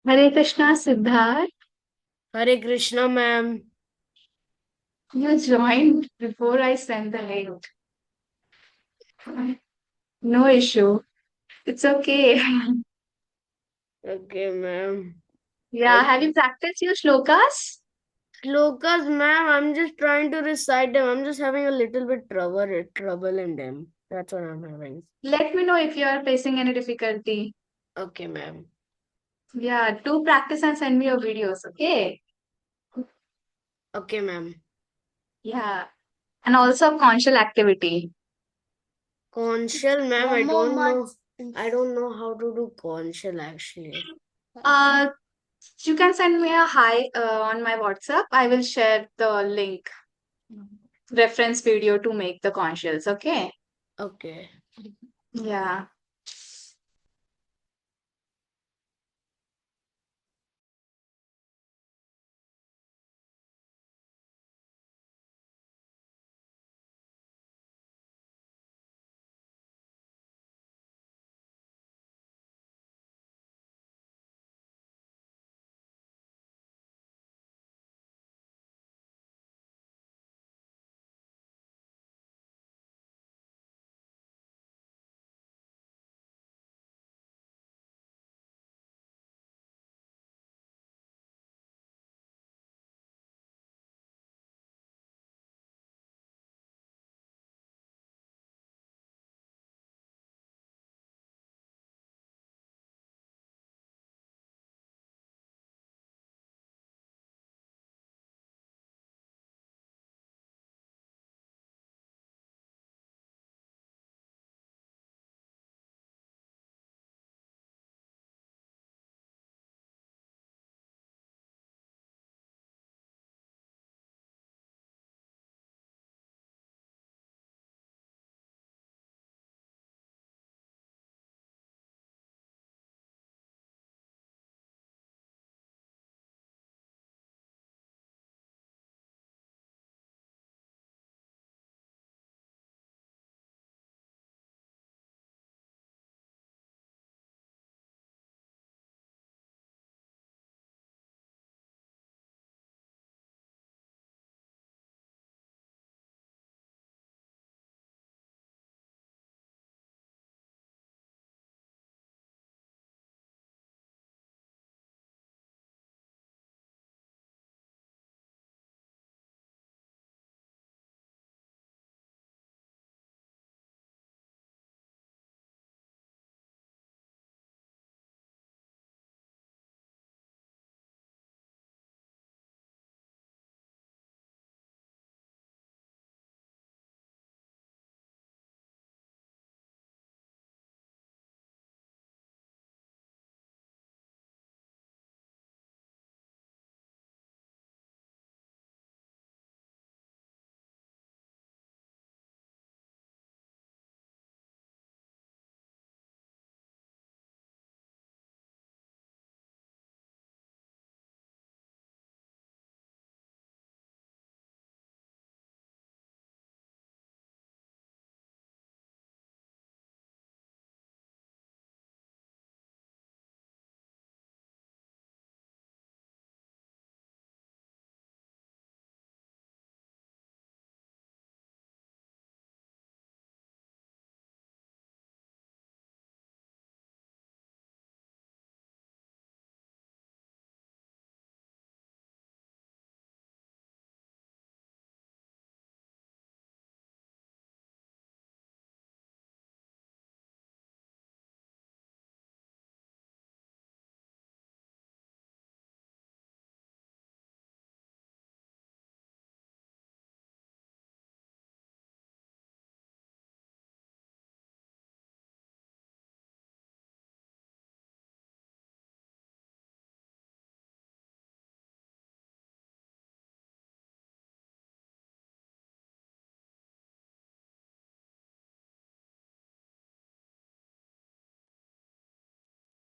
Hare Krishna, Siddharth. Hare Krishna, ma'am. You joined before I sent the link. No issue. It's okay. Okay, ma'am. Yeah, Like have you practiced your shlokas? slokas, ma'am. I'm just trying to recite them. I'm just having a little bit trouble in them. That's what I'm having. Let me know if you are facing any difficulty. Okay, ma'am. Yeah, do practice and send me your videos, okay? Okay, ma'am. Yeah. And also conscious activity. Conchal, ma'am. I One more don't month. know. I don't know how to do conchal actually. Uh, you can send me a hi on my WhatsApp. I will share the link, reference video to make the conscious, okay? Okay. Yeah.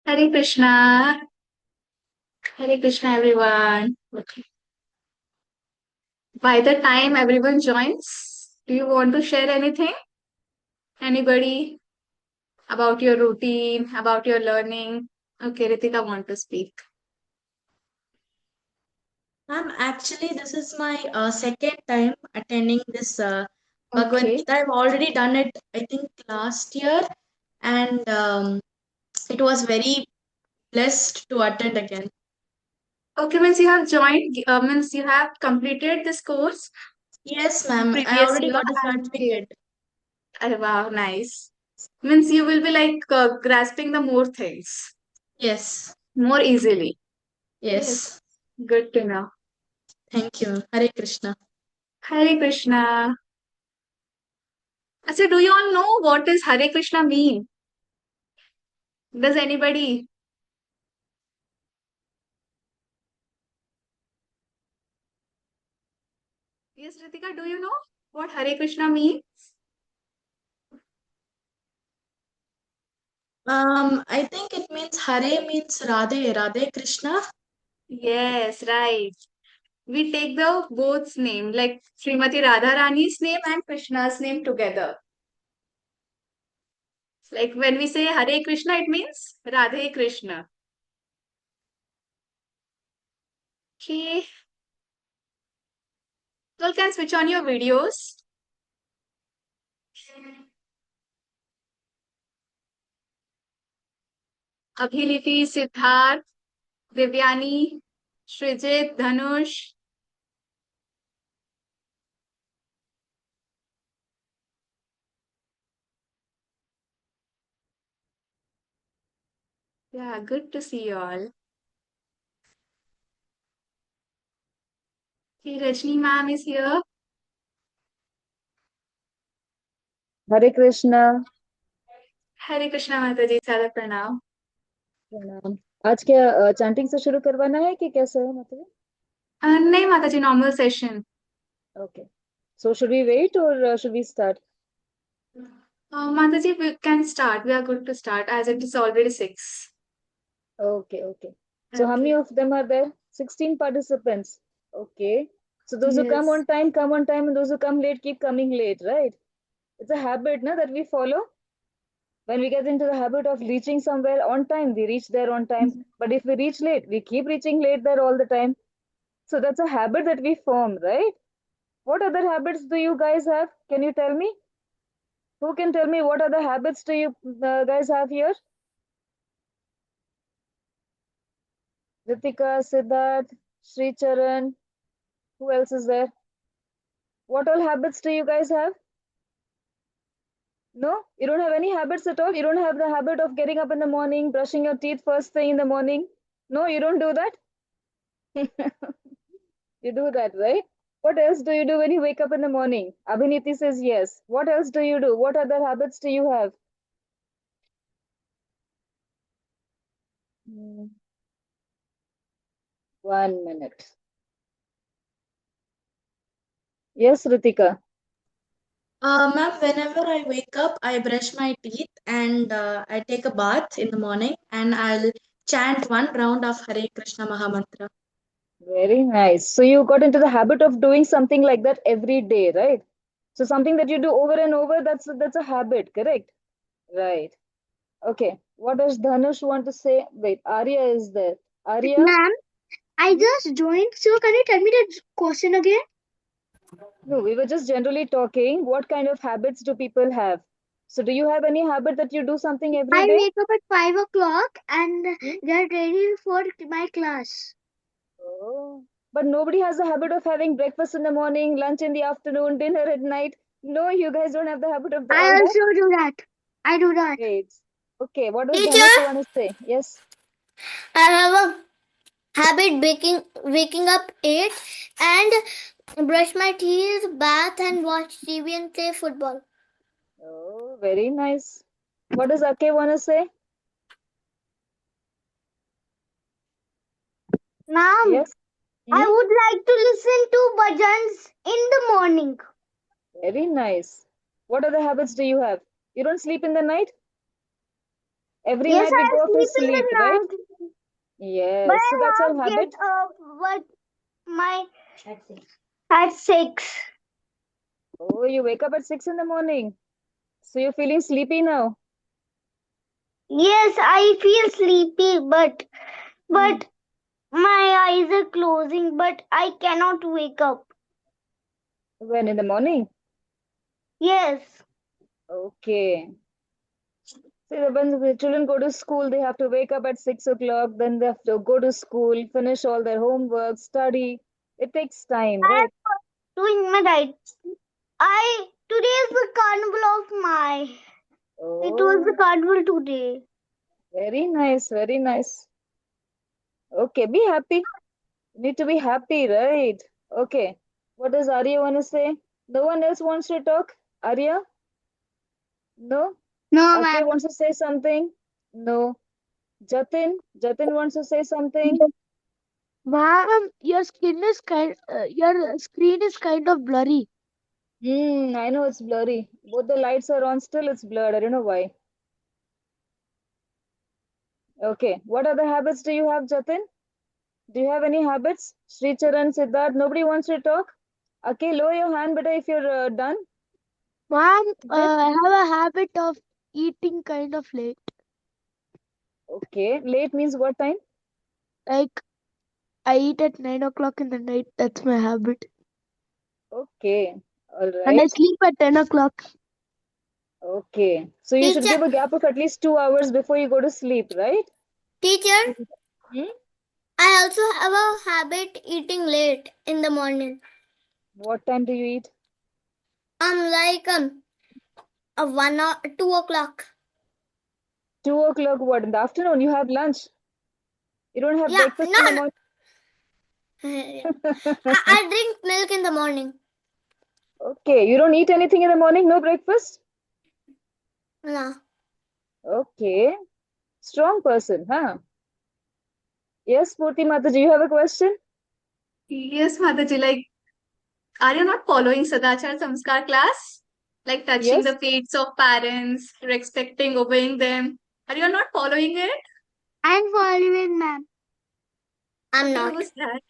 Hare Krishna. Hare Krishna, everyone. By the time everyone joins, do you want to share anything? Anybody about your routine, about your learning? Okay, Ritika want to speak. Ma'am, actually, this is my second time attending this Bhagavad Okay. Gita. I've already done it, I think, last year, and it was very blessed to attend again. Okay, means you have joined, means you have completed this course Yes, ma'am, I previous already year. got a Okay. certificate. Wow, nice. Means you will be like grasping the more things Yes, more easily. Yes, yes. good to know. Thank you. Hare Krishna. Hare Krishna. So, do you all know what does Hare Krishna mean? Does anybody? Yes, Ritika, do you know what Hare Krishna means? I think it means Hare means Radhe, Radhe Krishna. Yes, right. We take the both's name, like Srimati Radharani's name and Krishna's name together. Like when we say Hare Krishna, it means Radhe Krishna. Okay, so you can switch on your videos. Abhiniti, Siddharth, Devyani, Srijit, Dhanush. Yeah, good to see you all. Okay, Rajni ma'am is here. Hare Krishna Hare Krishna Mataji, Sada Pranam. प्रणाम। आज क्या chanting से शुरू करवाना है कि कैसे है मतलब? नहीं Mataji, normal session. Okay, so should we wait और should we start? Mataji, we can start. We are good to start as it is already 6. Okay, okay. So how many Okay. of them are there? 16 participants. Okay. So those who Yes. come on time, and those who come late keep coming late, right? It's a habit, na, that we follow. When we get into the habit of reaching somewhere on time, we reach there on time. But if we reach late, we keep reaching late there all the time. So that's a habit that we form, right? What other habits do you guys have? Can you tell me? Who can tell me what other habits do you guys have here? Ritika, Siddharth, Sri Charan. Who else is there? What all habits do you guys have? No? You don't have any habits at all? You don't have the habit of getting up in the morning, brushing your teeth first thing in the morning? No, you don't do that? You do that, right? What else do you do when you wake up in the morning? Abhiniti says yes. What else do you do? What other habits do you have? Hmm, 1 minute. Yes, Ritika. Ma'am, whenever I wake up, I brush my teeth and I take a bath in the morning and I'll chant one round of Hare Krishna Mahamantra. Very nice. So you got into the habit of doing something like that every day, right? So something that you do over and over, that's a habit, correct? Right. Okay. What does Dhanush want to say? Wait, Arya is there. Arya? Ma'am, I Mhm. just joined, so can you tell me the question again? No, we were just generally talking. What kind of habits do people have? So do you have any habit that you do something every I day? wake up at 5 o'clock and Hmm? get ready for my class. Oh. But nobody has the habit of having breakfast in the morning, lunch in the afternoon, dinner at night. No, you guys don't have the habit of I all that? also do that. I do that. Great. Okay, what does Teacher, Dhanush want to say? Yes. I have a habit waking up 8 and brush my teeth, bath and watch TV and play football. Oh, very nice. What does Ake want to say? Ma'am, Yes. I Hmm? would like to listen to bhajans in the morning. Very nice. What other habits do you have? You don't sleep in the night? Every Yes, night we I go to sleep in sleep, the right? night, but Yes. So I that's our have get habit. up but my at 6. Oh, you wake up at 6 in the morning. So you're feeling sleepy now. Yes, I feel sleepy, Hmm. but My eyes are closing, but I cannot wake up. When in the morning? Yes. Okay. See, when the children go to school, they have to wake up at 6 o'clock, then they have to go to school, finish all their homework, study. It takes time, I right? am doing my right. Today is the carnival of my. It was the Oh, carnival today. very nice, very nice. Okay, be happy. You need to be happy, right? Okay. What does Arya want to say? No one else wants to talk? Arya? No? No, Ake ma'am. wants to say something? No. Jatin? Jatin wants to say something? Ma'am, your screen is kind of blurry. I know it's blurry. Both the lights are on, still it's blurred. I don't know why. Okay. What other habits do you have, Jatin? Do you have any habits? Sri Charan, Siddharth, nobody wants to talk? Okay, lower your hand, beta, if you're done. Ma'am, Yes. I have a habit of eating kind of late. Okay. Late means what time? Like I eat at 9 o'clock in the night. That's my habit. Okay. All And I right. sleep at 10 o'clock. Okay. So you should Teacher, give a gap of at least 2 hours before you go to sleep, right? teacher, Hmm? I also have a habit eating late in the morning. What time do you eat? Like a 1 or 2 o'clock. 2 o'clock, what? In the afternoon, you have lunch. You don't have Yeah, breakfast in the no. morning. I drink milk in the morning. Okay. You don't eat anything in the morning? No breakfast? No. Okay. Strong person, huh? Yes, Purti Mataji, you have a question? Yes, Mataji, like, are you not following Sadachar Samskar class? Like touching Yes. the feet of parents, respecting, obeying them. Are you not following it? I'm following, ma'am. I'm Okay, not. who's that?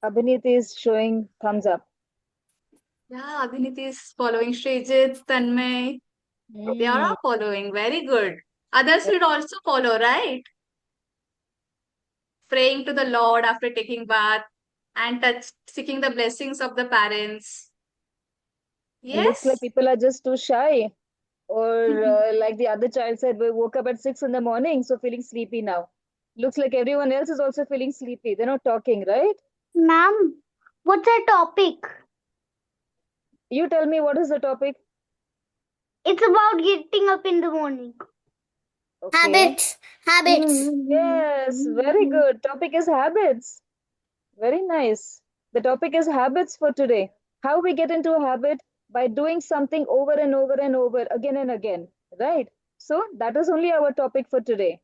Abhinit is showing thumbs up. Yeah, Abhiniti is following Srijit, Tanmay. They are Hmm. all following. Very good. Others should also follow, right? Praying to the Lord after taking bath and seeking the blessings of the parents. It looks like Yes. people are just too shy. Or like the other child said, we woke up at 6 in the morning, so feeling sleepy now. Looks like everyone else is also feeling sleepy. They're not talking, right? Ma'am, what's our topic? You tell me what is the topic? It's about getting up in the morning. Okay. Habits. Habits. Yes, very good. Topic is habits. Very nice. The topic is habits for today. How we get into a habit by doing something over and over and over again and again, right? So that is only our topic for today.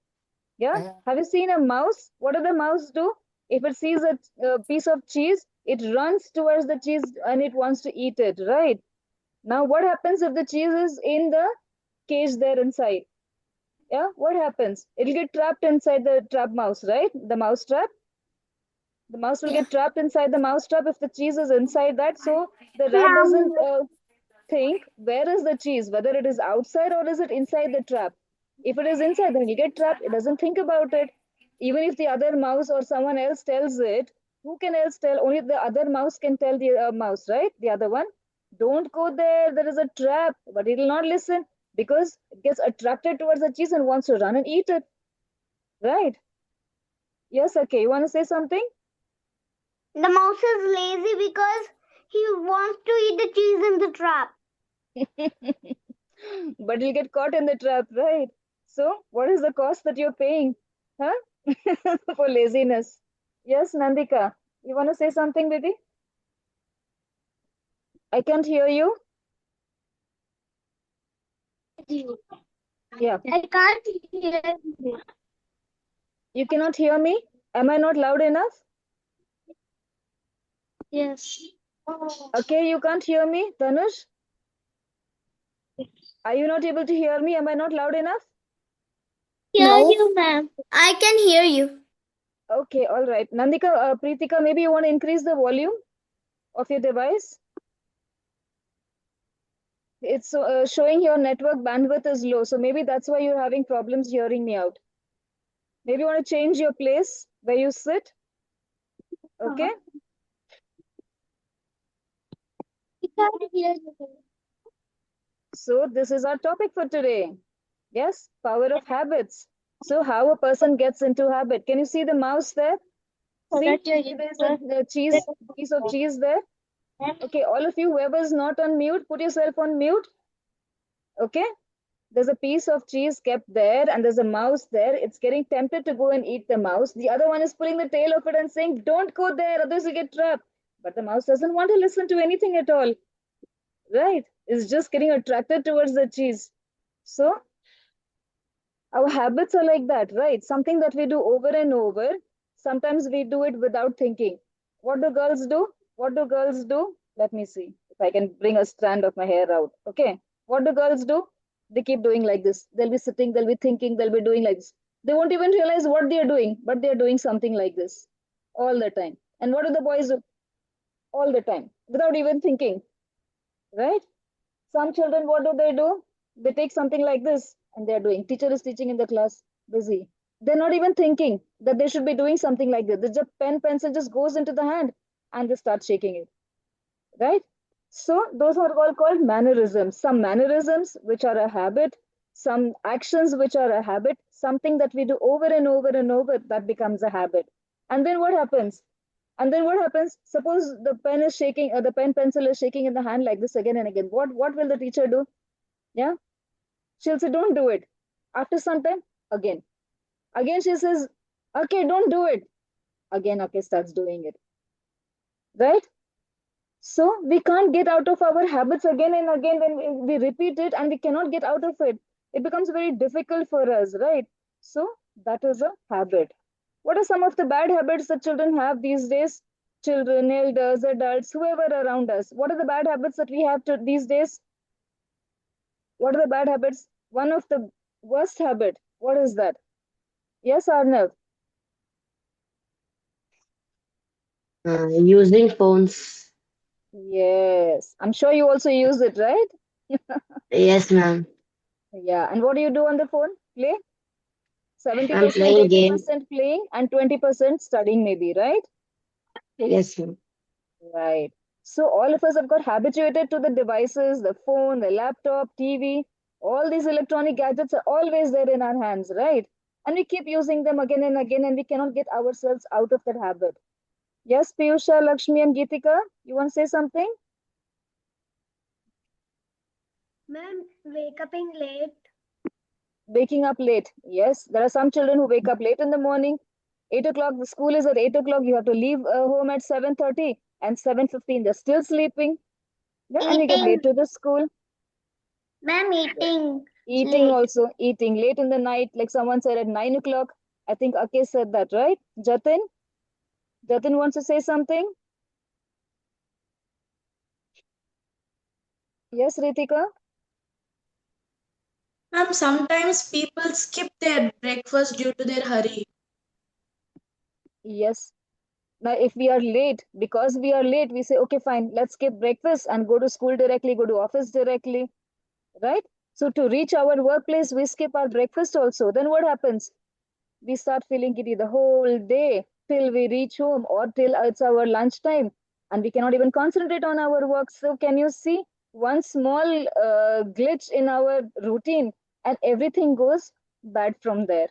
Yeah. Have you seen a mouse? What does the mouse do? If it sees a piece of cheese, it runs towards the cheese and it wants to eat it, right? Now, what happens if the cheese is in the cage there inside? Yeah, what happens? It'll get trapped inside the trap mouse, right? The mouse trap. The mouse will Yeah. get trapped inside the mouse trap if the cheese is inside that. So the rat Ma'am. doesn't think where is the cheese, whether it is outside or is it inside the trap. If it is inside, then you get trapped. It doesn't think about it. Even if the other mouse or someone else tells it, who can else tell? Only the other mouse can tell the mouse, right? The other one. Don't go there. There is a trap. But it will not listen because it gets attracted towards the cheese and wants to run and eat it. Right? Yes, okay. You want to say something? The mouse is lazy because he wants to eat the cheese in the trap. But you'll get caught in the trap, right? So, what is the cost that you're paying? Huh? For laziness. Yes, Nandika. You want to say something, baby? I can't hear you. Yeah. I can't hear you. You cannot hear me? Am I not loud enough? Yes. Okay, you can't hear me, Dhanush? Are you not able to hear me? Am I not loud enough? Hear you, ma'am. I can hear you. Okay, all right. Nandika, Preetika, maybe you want to increase the volume of your device? It's showing your network bandwidth is low, so maybe that's why you're having problems hearing me out. Maybe you want to change your place where you sit. Okay. So this is our topic for today. Yes, power of habits. So how a person gets into habit. Can you see the mouse there? See, there's a piece of cheese there. Okay, all of you, whoever's not on mute, put yourself on mute. Okay, there's a piece of cheese kept there and there's a mouse there. It's getting tempted to go and eat the mouse. The other one is pulling the tail of it and saying, don't go there, otherwise you get trapped. But the mouse doesn't want to listen to anything at all, right? It's just getting attracted towards the cheese. So our habits are like that, right? Something that we do over and over. Sometimes we do it without thinking. What do girls do? What do girls do? Let me see if I can bring a strand of my hair out. Okay. What do girls do? They keep doing like this. They'll be sitting, they'll be thinking, they'll be doing like this. They won't even realize what they're doing, but they're doing something like this all the time. And what do the boys do? All the time without even thinking, right? Some children, what do? They take something like this and they're doing. Teacher is teaching in the class, busy. They're not even thinking that they should be doing something like this. The pencil just goes into the hand and they start shaking it, right? So those are all called mannerisms. Some mannerisms, which are a habit, some actions, which are a habit, something that we do over and over and over, that becomes a habit. And then what happens? Suppose the pen is shaking, or the pen pencil is shaking in the hand like this again and again. What will the teacher do? Yeah, she'll say, don't do it. After some time, again. Again, she says, okay, don't do it. Again, okay, starts doing it. Right? So we can't get out of our habits again and again when we repeat it and we cannot get out of it. It becomes very difficult for us, right? So that is a habit. What are some of the bad habits that children have these days? Children, elders, adults, whoever around us. What are the bad habits that we have these days? What are the bad habits? One of the worst habit. What is that? Yes, Arnav. Using phones. Yes. I'm sure you also use it, right? Yes, ma'am. Yeah. And what do you do on the phone? Play? I'm 70%, playing game. 80% playing and 20% studying maybe, right? Yes, ma'am. Right. So all of us have got habituated to the devices, the phone, the laptop, TV. All these electronic gadgets are always there in our hands, right? And we keep using them again and again, and we cannot get ourselves out of that habit. Yes, Piyusha, Lakshmi, and Geetika, you want to say something? Ma'am, wake up in late. Waking up late. Yes, there are some children who wake up late in the morning. 8 o'clock, the school is at 8 o'clock. You have to leave home at 7:30 and 7:15. They're still sleeping. Yeah, and you get late to the school. Ma'am, eating. Eating Late. also, eating late in the night, like someone said at 9 o'clock. I think Ake said that, right? Jatin? Jatin wants to say something? Yes, Ritika? Ma'am, sometimes people skip their breakfast due to their hurry. Yes. Now, if we are late, because we are late, we say, okay, fine, let's skip breakfast and go to school directly, go to office directly, right? So to reach our workplace, we skip our breakfast also. Then what happens? We start feeling giddy the whole day till we reach home or till it's our lunchtime, and we cannot even concentrate on our work. So can you see one small glitch in our routine and everything goes bad from there.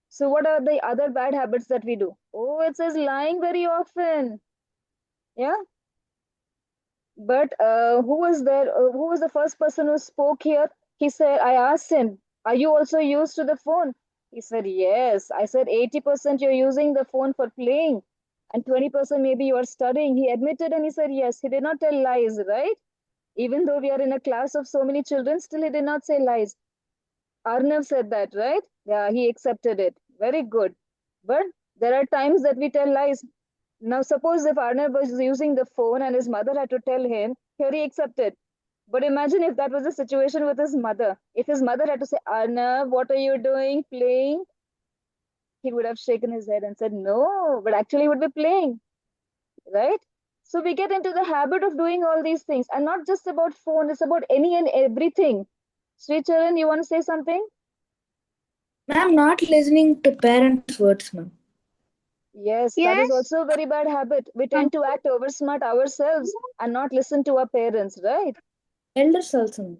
So what are the other bad habits that we do? Oh, it says lying very often. Yeah. But who was there? Who was the first person who spoke here? He said, I asked him, are you also used to the phone? He said, yes. I said, 80% you're using the phone for playing and 20% maybe you are studying. He admitted and he said, yes. He did not tell lies, right? Even though we are in a class of so many children, still he did not say lies. Arnav said that, right? Yeah, he accepted it. Very good. But there are times that we tell lies. Now, suppose if Arnav was using the phone and his mother had to tell him, here he accepted. But imagine if that was the situation with his mother. If his mother had to say, Arnav, what are you doing? Playing? He would have shaken his head and said, no, but actually he would be playing, right? So we get into the habit of doing all these things, and not just about phone, it's about any and everything. Sri Charan, you want to say something? Ma'am, not listening to parents' words, ma'am. Yes, that is Yes. also a very bad habit. We tend to act oversmart ourselves and not listen to our parents, right? Elders also, ma'am.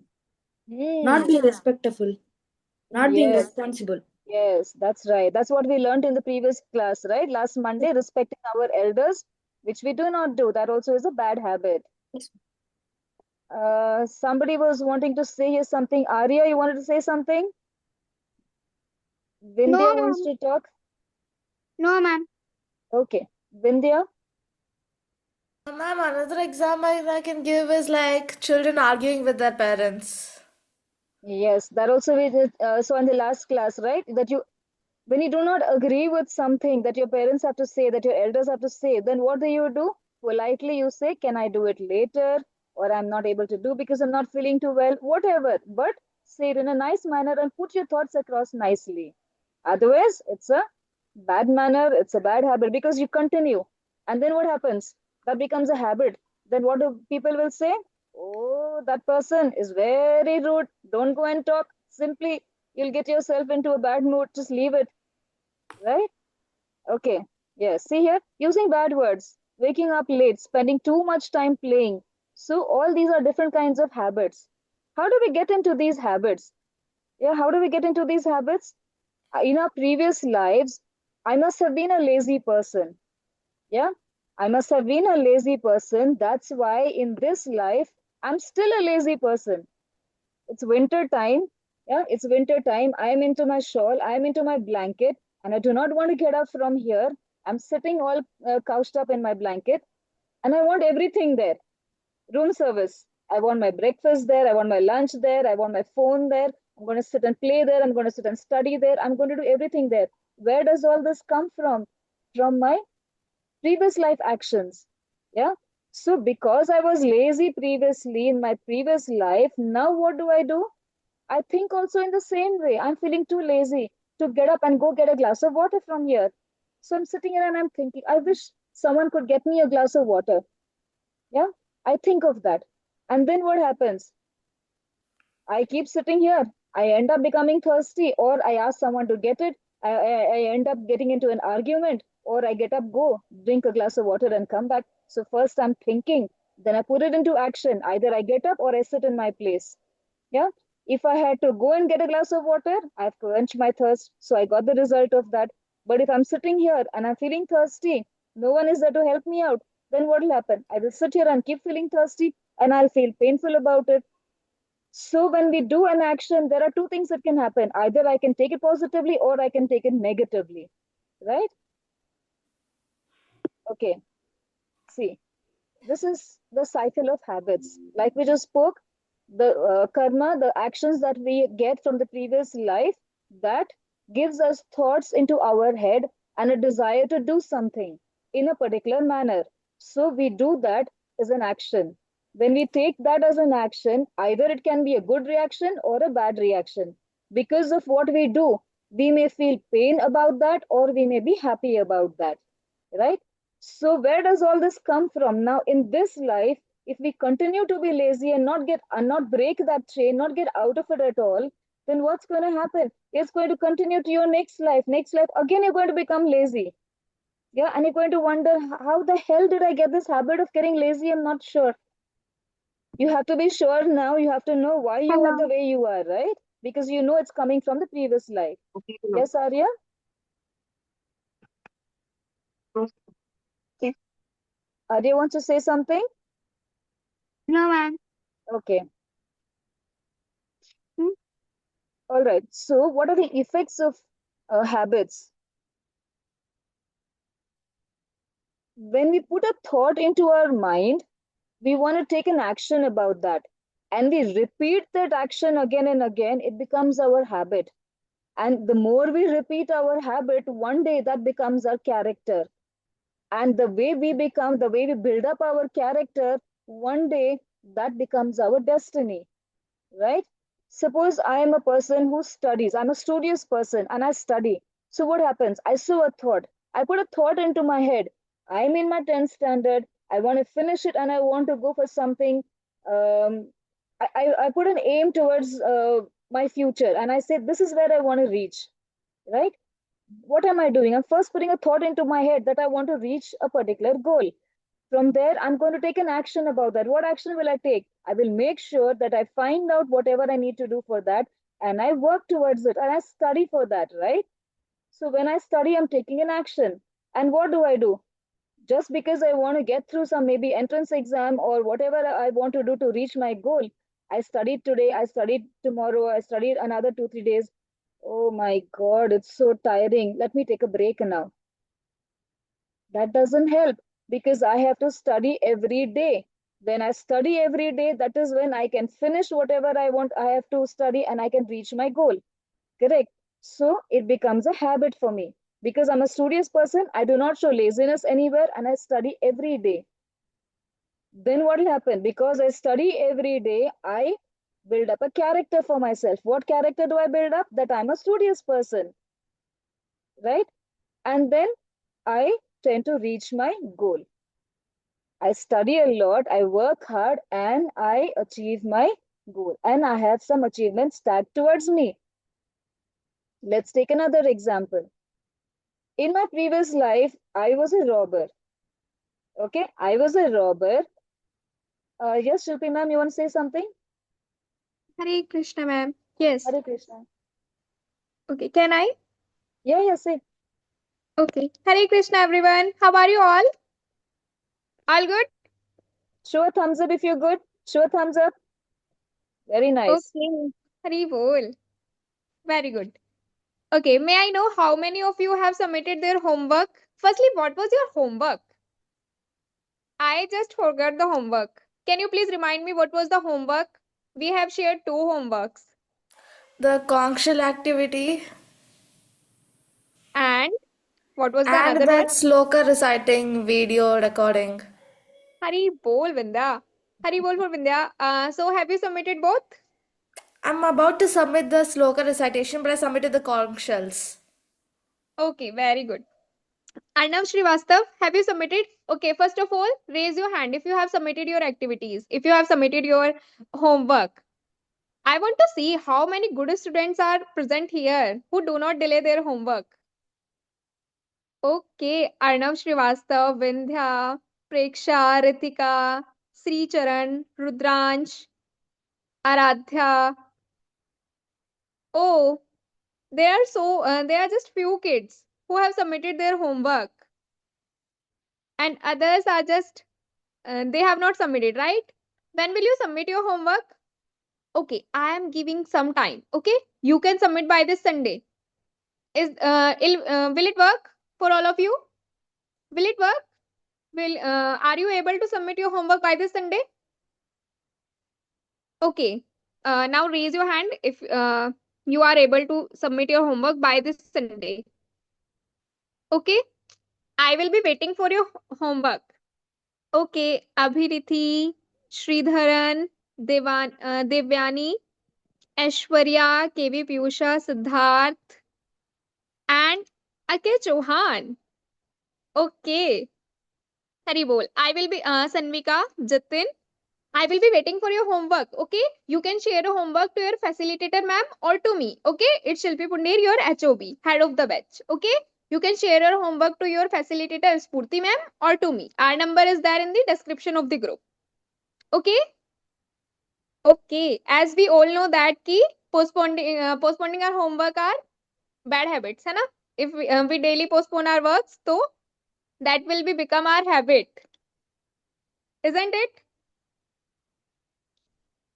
Not Hmm. being respectful, not being Yes, responsible. yes, that's right. That's what we learned in the previous class, right? Last Monday, respecting our elders, which we do not do. That also is a bad habit. Yes. Somebody was wanting to say here something. Arya, you wanted to say something? No, Vindhya wants ma'am. to talk. No, ma'am. Okay, Vindhya. Ma'am, another example I can give is like children arguing with their parents. Yes, that also we did. So in the last class, right? That you, when you do not agree with something that your parents have to say, that your elders have to say, then what do? Politely you say, can I do it later? Or I'm not able to do because I'm not feeling too well, whatever. But say it in a nice manner and put your thoughts across nicely. Otherwise, it's a bad manner, it's a bad habit because you continue. And then what happens? That becomes a habit. Then what do people will say? Oh, that person is very rude. Don't go and talk. Simply, you'll get yourself into a bad mood. Just leave it, right? Okay. Yes. See here, using bad words, waking up late, spending too much time playing. So all these are different kinds of habits. How do we get into these habits? Yeah, how do we get into these habits? In our previous lives, I must have been a lazy person. Yeah, I must have been a lazy person. That's why in this life, I'm still a lazy person. It's winter time. Yeah, it's winter time. I'm into my shawl, I'm into my blanket, and I do not want to get up from here. I'm sitting all couched up in my blanket, and I want everything there. Room service. I want my breakfast there. I want my lunch there. I want my phone there. I'm going to sit and play there. I'm going to sit and study there. I'm going to do everything there. Where does all this come from? From my previous life actions. Yeah. So because I was lazy previously in my previous life, now what do? I think also in the same way. I'm feeling too lazy to get up and go get a glass of water from here. So I'm sitting here and I'm thinking, I wish someone could get me a glass of water. Yeah, I think of that. And then what happens? I keep sitting here. I end up becoming thirsty, or I ask someone to get it. I end up getting into an argument, or I get up, go, drink a glass of water, and come back. So first I'm thinking, then I put it into action. Either I get up or I sit in my place. Yeah. If I had to go and get a glass of water, I've quenched my thirst. So I got the result of that. But if I'm sitting here and I'm feeling thirsty, no one is there to help me out, then what will happen? I will sit here and keep feeling thirsty and I'll feel painful about it. So when we do an action, there are two things that can happen. Either I can take it positively or I can take it negatively. Right? Okay. See, this is the cycle of habits. Like we just spoke, the karma, the actions that we get from the previous life, that gives us thoughts into our head and a desire to do something in a particular manner. So we do that as an action. When we take that as an action, either it can be a good reaction or a bad reaction. Because of what we do, we may feel pain about that or we may be happy about that, right? So where does all this come from? Now in this life, if we continue to be lazy and not break that chain, not get out of it at all, then what's going to happen? It's going to continue to your next life. Next life, again, you're going to become lazy. Yeah, and you're going to wonder, how the hell did I get this habit of getting lazy? I'm not sure. You have to be sure now. You have to know why you are Hello. the way you are, right? Because you know it's coming from the previous life. Okay, Yes, Arya? Yes. Arya wants to say something? No, ma'am. Okay. Hmm? All right. So, what are the effects of habits? When we put a thought into our mind, we want to take an action about that. And we repeat that action again and again, it becomes our habit. And the more we repeat our habit, one day that becomes our character. And the way we build up our character, one day that becomes our destiny, right? Suppose I am a person who studies, I'm a studious person and I study. So what happens? I sow a thought. I put a thought into my head. I'm in my 10th standard. I want to finish it and I want to go for something. Um, I put an aim towards my future and I say, this is where I want to reach. right? What am I doing? I'm first putting a thought into my head that I want to reach a particular goal. From there, I'm going to take an action about that. What action will I take? I will make sure that I find out whatever I need to do for that and I work towards it and I study for that, right? So when I study, I'm taking an action. And what do I do? Just because I want to get through some maybe entrance exam or whatever I want to do to reach my goal, I studied today, I studied tomorrow, I studied another 2, 3 days. Oh my God, it's so tiring. Let me take a break now. That doesn't help because I have to study every day. When I study every day, that is when I can finish whatever I have to study and I can reach my goal. Correct. So it becomes a habit for me because I'm a studious person. I do not show laziness anywhere and I study every day. Then what will happen? Because I study every day, I build up a character for myself. What character do I build up? That I'm a studious person, right? And then I tend to reach my goal. I study a lot, I work hard, and I achieve my goal. And I have some achievements stacked towards me. Let's take another example. In my previous life, I was a robber. Okay, I was a robber. Yes, Shilpi ma'am, you want to say something? Hare Krishna, ma'am. Yes. Hare Krishna. Okay, can I? Yeah, say. Okay. Hare Krishna, everyone. How are you all? All good? Show a thumbs up if you're good. Show a thumbs up. Very nice. Okay. Hare Bol. Very good. Okay, may I know how many of you have submitted their homework? Firstly, what was your homework? I just forgot the homework. Can you please remind me what was the homework? We have shared 2 homeworks. The conch shell activity And what was the and another one? that sloka reciting video recording. Hari Bol, Vindya. Hari Bol for Vindya. So have you submitted both? I'm about to submit the sloka recitation, but I submitted the conch shells. Okay, very good. Arnav Srivastav, have you submitted? Okay, first of all, raise your hand if you have submitted your activities, if you have submitted your homework. I want to see how many good students are present here who do not delay their homework. Okay, Arnav Srivastav, Vindhya, Preksha, Ritika, Sri Charan, Rudransh, Aradhya. Oh, there are just few kids who have submitted their homework, and others are just they have not submitted, right? When will you submit your homework? Okay, I am giving some time. Okay, you can submit by this Sunday. Will it work for all of you? Will it work? Will Are you able to submit your homework by this Sunday? Okay. Now raise your hand if you are able to submit your homework by this Sunday. Okay. I will be waiting for your homework. Okay. Abhirithi, Sridharan, Devyani, Aishwarya, KV Piyusha, Siddharth, and Ake Chauhan. Okay. Hari bol. I will be Sanvika, Jatin. I will be waiting for your homework. Okay. You can share your homework to your facilitator, ma'am, or to me. Okay. It's Shilpi Pundir, your HOB, head of the batch. Okay. You can share your homework to your facilitator, Spurti ma'am, or to me. Our number is there in the description of the group. Okay. Okay. As we all know that ki postponing our homework are bad habits, है ना? If we daily postpone our works, so that will be become our habit, isn't it?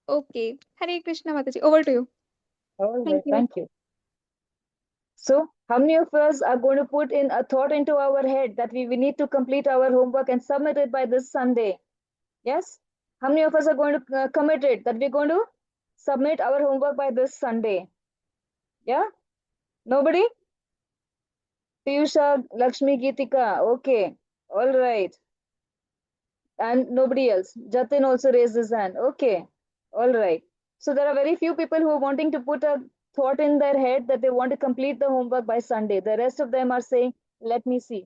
Okay. Hare Krishna Mataji. Over to you. All Thank right, you. thank you. So, how many of us are going to put in a thought into our head that we need to complete our homework and submit it by this Sunday? Yes? How many of us are going to commit it that we're going to submit our homework by this Sunday? Yeah? Nobody? Piyusha, Lakshmi, Geetika. Okay. All right. And nobody else. Jatin also raised his hand. Okay. All right. So there are very few people who are wanting to put a thought in their head that they want to complete the homework by Sunday. The rest of them are saying, let me see.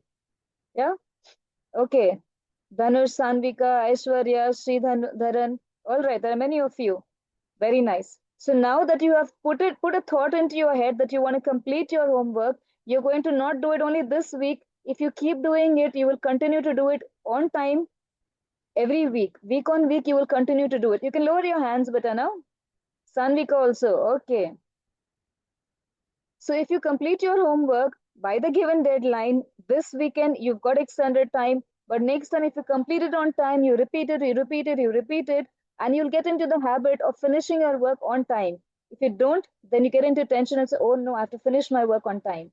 Yeah? Okay. Dhanush, Sanvika, Aishwarya, Sridharan. All right. There are many of you. Very nice. So now that you have put a thought into your head that you want to complete your homework, you're going to not do it only this week. If you keep doing it, you will continue to do it on time every week. Week on week, you will continue to do it. You can lower your hands better now. Sanvika also. Okay. So if you complete your homework by the given deadline, this weekend you've got extended time. But next time, if you complete it on time, you repeat it, you repeat it, you repeat it, and you'll get into the habit of finishing your work on time. If you don't, then you get into tension and say, oh no, I have to finish my work on time.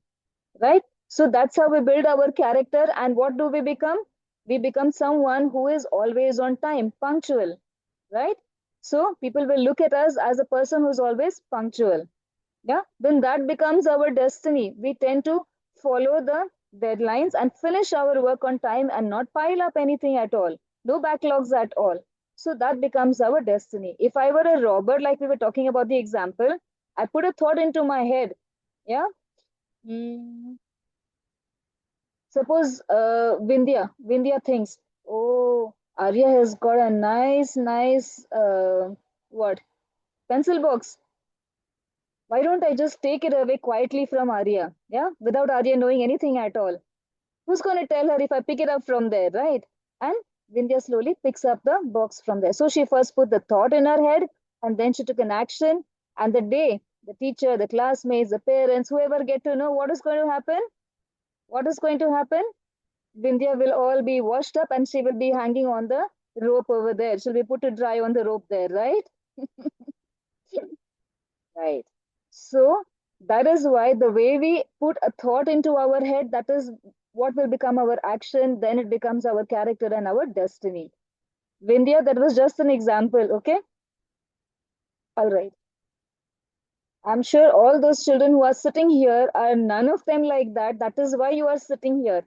Right? So that's how we build our character. And what do we become? We become someone who is always on time, punctual. Right? So people will look at us as a person who's always punctual. Yeah, then that becomes our destiny. We tend to follow the deadlines and finish our work on time and not pile up anything at all. No backlogs at all. So that becomes our destiny. If I were a robber, like we were talking about the example, I put a thought into my head. Yeah. Suppose Vindhya thinks, oh, Arya has got a nice what? Pencil box. Why don't I just take it away quietly from Arya? Yeah, without Arya knowing anything at all. Who's going to tell her if I pick it up from there, right? And Vindhya slowly picks up the box from there. So she first put the thought in her head and then she took an action. And the day the teacher, the classmates, the parents, whoever get to know what is going to happen, what is going to happen, Vindhya will all be washed up and she will be hanging on the rope over there. She'll be put to dry on the rope there, right? Right. So that is why the way we put a thought into our head, that is what will become our action, then it becomes our character and our destiny. Vindhya, that was just an example, okay? All right. I'm sure all those children who are sitting here are none of them like that. That is why you are sitting here.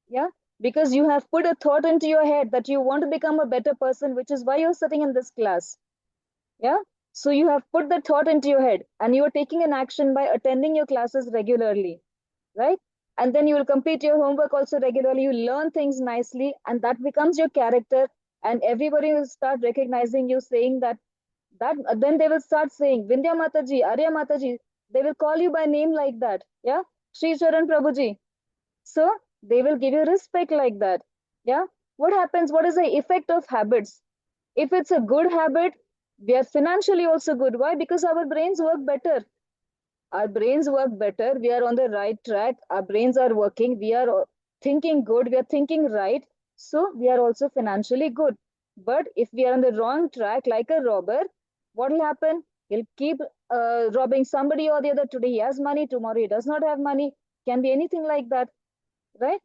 Yeah? Because you have put a thought into your head that you want to become a better person, which is why you're sitting in this class. Yeah? So you have put the thought into your head and you are taking an action by attending your classes regularly, right? And then you will complete your homework also regularly. You learn things nicely and that becomes your character. And everybody will start recognizing you, saying that then they will start saying, Vindhya Mataji, Arya Mataji. They will call you by name like that. Yeah? Sri Charan Prabhuji. So they will give you respect like that. Yeah? What happens? What is the effect of habits? If it's a good habit, we are financially also good. Why? Because our brains work better. Our brains work better. We are on the right track. Our brains are working. We are thinking good. We are thinking right. So we are also financially good. But if we are on the wrong track, like a robber, what will happen? He'll keep robbing somebody or the other. Today he has money. Tomorrow he does not have money. Can be anything like that, right?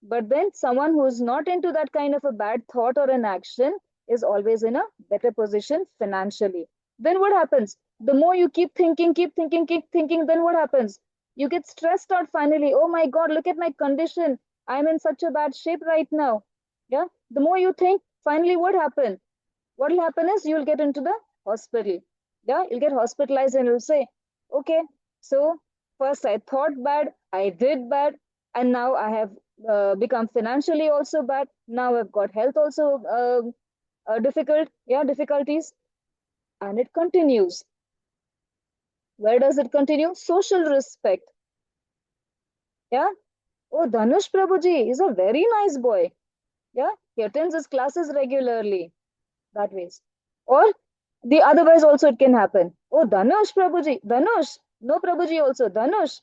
But then someone who's not into that kind of a bad thought or an action is always in a better position financially. Then what happens? The more you keep thinking, then what happens? You get stressed out finally. Oh my God, look at my condition. I'm in such a bad shape right now. Yeah. The more you think, finally, what happens? What will happen is you'll get into the hospital. Yeah, you'll get hospitalized and you'll say, okay, so first I thought bad, I did bad, and now I have become financially also bad. Now I've got health also difficulties, and it continues. Where does it continue? Social respect. Yeah. Oh, Dhanush Prabhuji is a very nice boy. Yeah, he attends his classes regularly. That ways. Or the otherwise also it can happen. Oh, Dhanush Prabhuji, Dhanush, no Prabhuji also, Dhanush.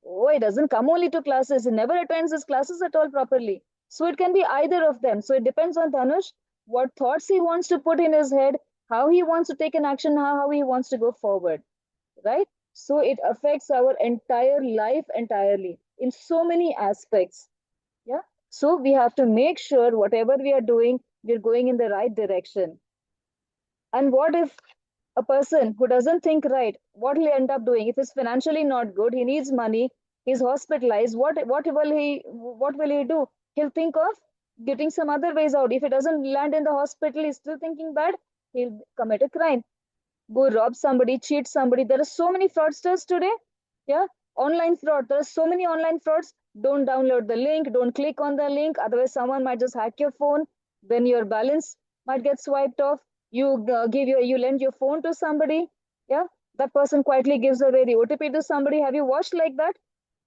Oh, he doesn't come only to classes. He never attends his classes at all properly. So it can be either of them. So it depends on Dhanush, what thoughts he wants to put in his head, how he wants to take an action, how he wants to go forward, right? So it affects our entire life entirely in so many aspects. Yeah. So we have to make sure whatever we are doing, we're going in the right direction. And what if a person who doesn't think right, what will he end up doing? If he's financially not good, he needs money, he's hospitalized, what will he do? He'll think of getting some other ways out. If he doesn't land in the hospital, he's still thinking bad, he'll commit a crime. Go rob somebody, cheat somebody. There are so many fraudsters today. Yeah. Online fraud. There are so many online frauds. Don't download the link. Don't click on the link. Otherwise, someone might just hack your phone. Then your balance might get swiped off. You lend your phone to somebody. Yeah. That person quietly gives away the OTP to somebody. Have you watched like that?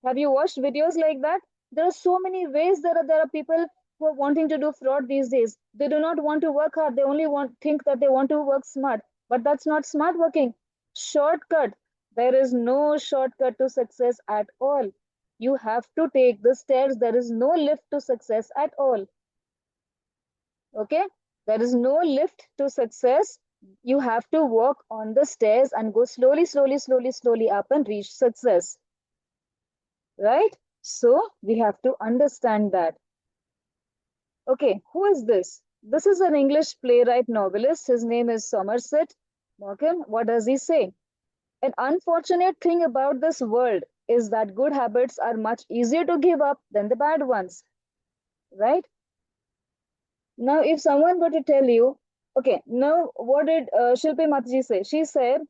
Have you watched videos like that? There are so many ways. There are people who are wanting to do fraud these days. They do not want to work hard. They only think that they want to work smart. But that's not smart working. Shortcut. There is no shortcut to success at all. You have to take the stairs. There is no lift to success at all. Okay? There is no lift to success. You have to walk on the stairs and go slowly, slowly, slowly, slowly up and reach success. Right? So we have to understand that. Okay, who is this? This is an English playwright novelist. His name is Somerset Maugham. What does he say? An unfortunate thing about this world is that good habits are much easier to give up than the bad ones. Right? Now, if someone were to tell you, okay, now what did Shilpi Mataji say? She said,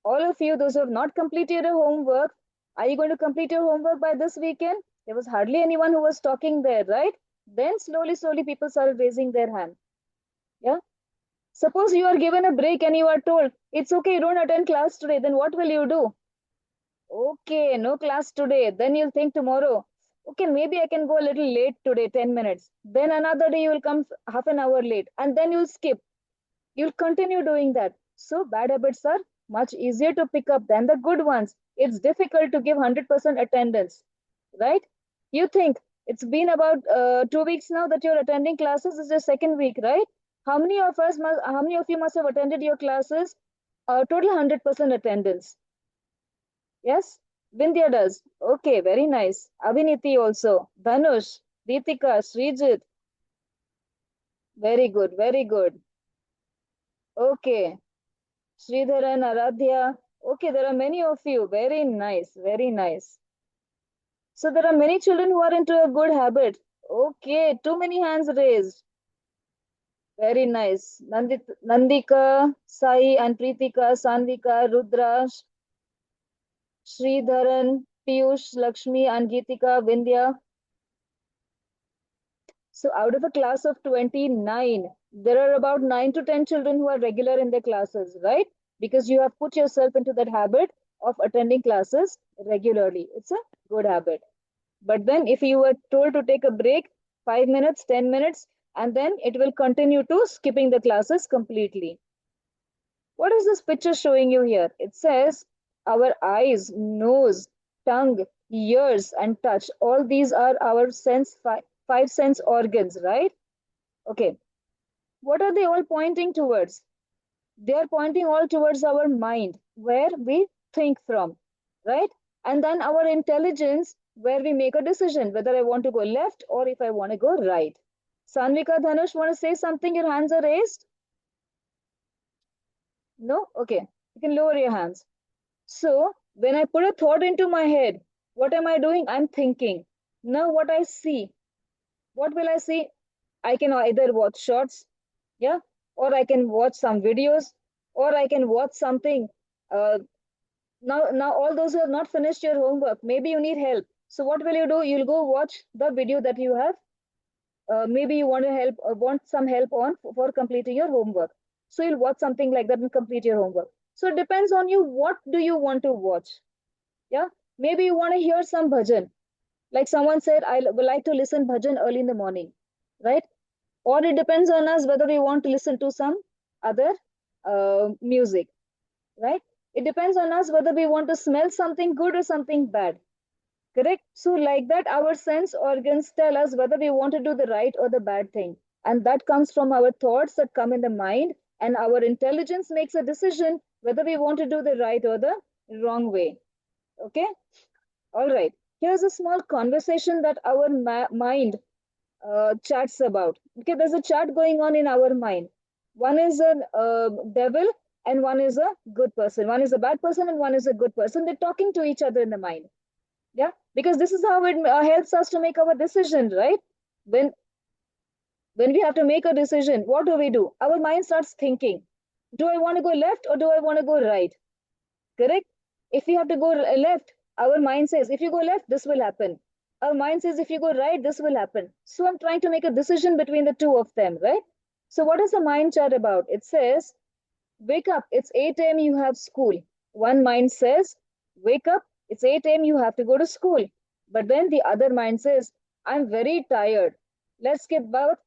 all of you, those who have not completed your homework, are you going to complete your homework by this weekend? There was hardly anyone who was talking there, right? Then slowly, slowly people started raising their hand. Yeah. Suppose you are given a break and you are told, it's okay, you don't attend class today, then what will you do? Okay, no class today. Then you'll think tomorrow, okay, maybe I can go a little late today, 10 minutes. Then another day you will come half an hour late and then you'll skip. You'll continue doing that. So bad habits are much easier to pick up than the good ones. It's difficult to give 100% attendance, right? You think it's been about 2 weeks now that you're attending classes. It's the second week, right? How many of you must have attended your classes? Total 100% attendance. Yes, Vindhya does. Okay, very nice. Abhiniti also. Dhanush, Deepika, Srijit. Very good, very good. Okay. Sridharan, Aradhya. Okay, there are many of you. Very nice, very nice. So there are many children who are into a good habit. Okay, too many hands raised. Very nice. Nandika, Sai and Pritika, Sanvika, Rudra, Sridharan, Piyush, Lakshmi and Geetika, Vindhya. So out of a class of 29, there are about 9 to 10 children who are regular in their classes, right? Because you have put yourself into that habit of attending classes regularly. It's a good habit. But then if you were told to take a break, 5 minutes, 10 minutes, and then it will continue to skipping the classes completely. What is this picture showing you here? It says our eyes, nose, tongue, ears, and touch. All these are our five sense organs, right? Okay. What are they all pointing towards? They are pointing all towards our mind, where we think from, right? And then our intelligence, where we make a decision, whether I want to go left or if I want to go right. Sanvika, Dhanush, want to say something? Your hands are raised? No? Okay. You can lower your hands. So when I put a thought into my head, what am I doing? I'm thinking. Now what I see, what will I see? I can either watch shorts, yeah, or I can watch some videos, or I can watch something. Now all those who have not finished your homework, maybe you need help. So what will you do? You'll go watch the video that you have. Maybe you want to want some help for completing your homework. So you'll watch something like that and complete your homework. So it depends on you. What do you want to watch? Yeah, maybe you want to hear some bhajan. Like someone said, I would like to listen bhajan early in the morning, right? Or it depends on us whether we want to listen to some other music, right? It depends on us whether we want to smell something good or something bad, correct? So like that, our sense organs tell us whether we want to do the right or the bad thing. And that comes from our thoughts that come in the mind, and our intelligence makes a decision whether we want to do the right or the wrong way. Okay? All right. Here's a small conversation that our mind chats about. Okay, there's a chat going on in our mind. One is a devil and one is a good person. One is a bad person and one is a good person. They're talking to each other in the mind. Yeah, because this is how it helps us to make our decision, right? When we have to make a decision, what do? Our mind starts thinking, do I want to go left or do I want to go right? Correct? If we have to go left, our mind says, if you go left, this will happen. Our mind says, if you go right, this will happen. So I'm trying to make a decision between the two of them, right? So what is the mind chat about? It says, wake up, it's 8 a.m., you have school, one mind says, wake up, it's 8 a.m., you have to go to school. But then the other mind says, I'm very tired. Let's get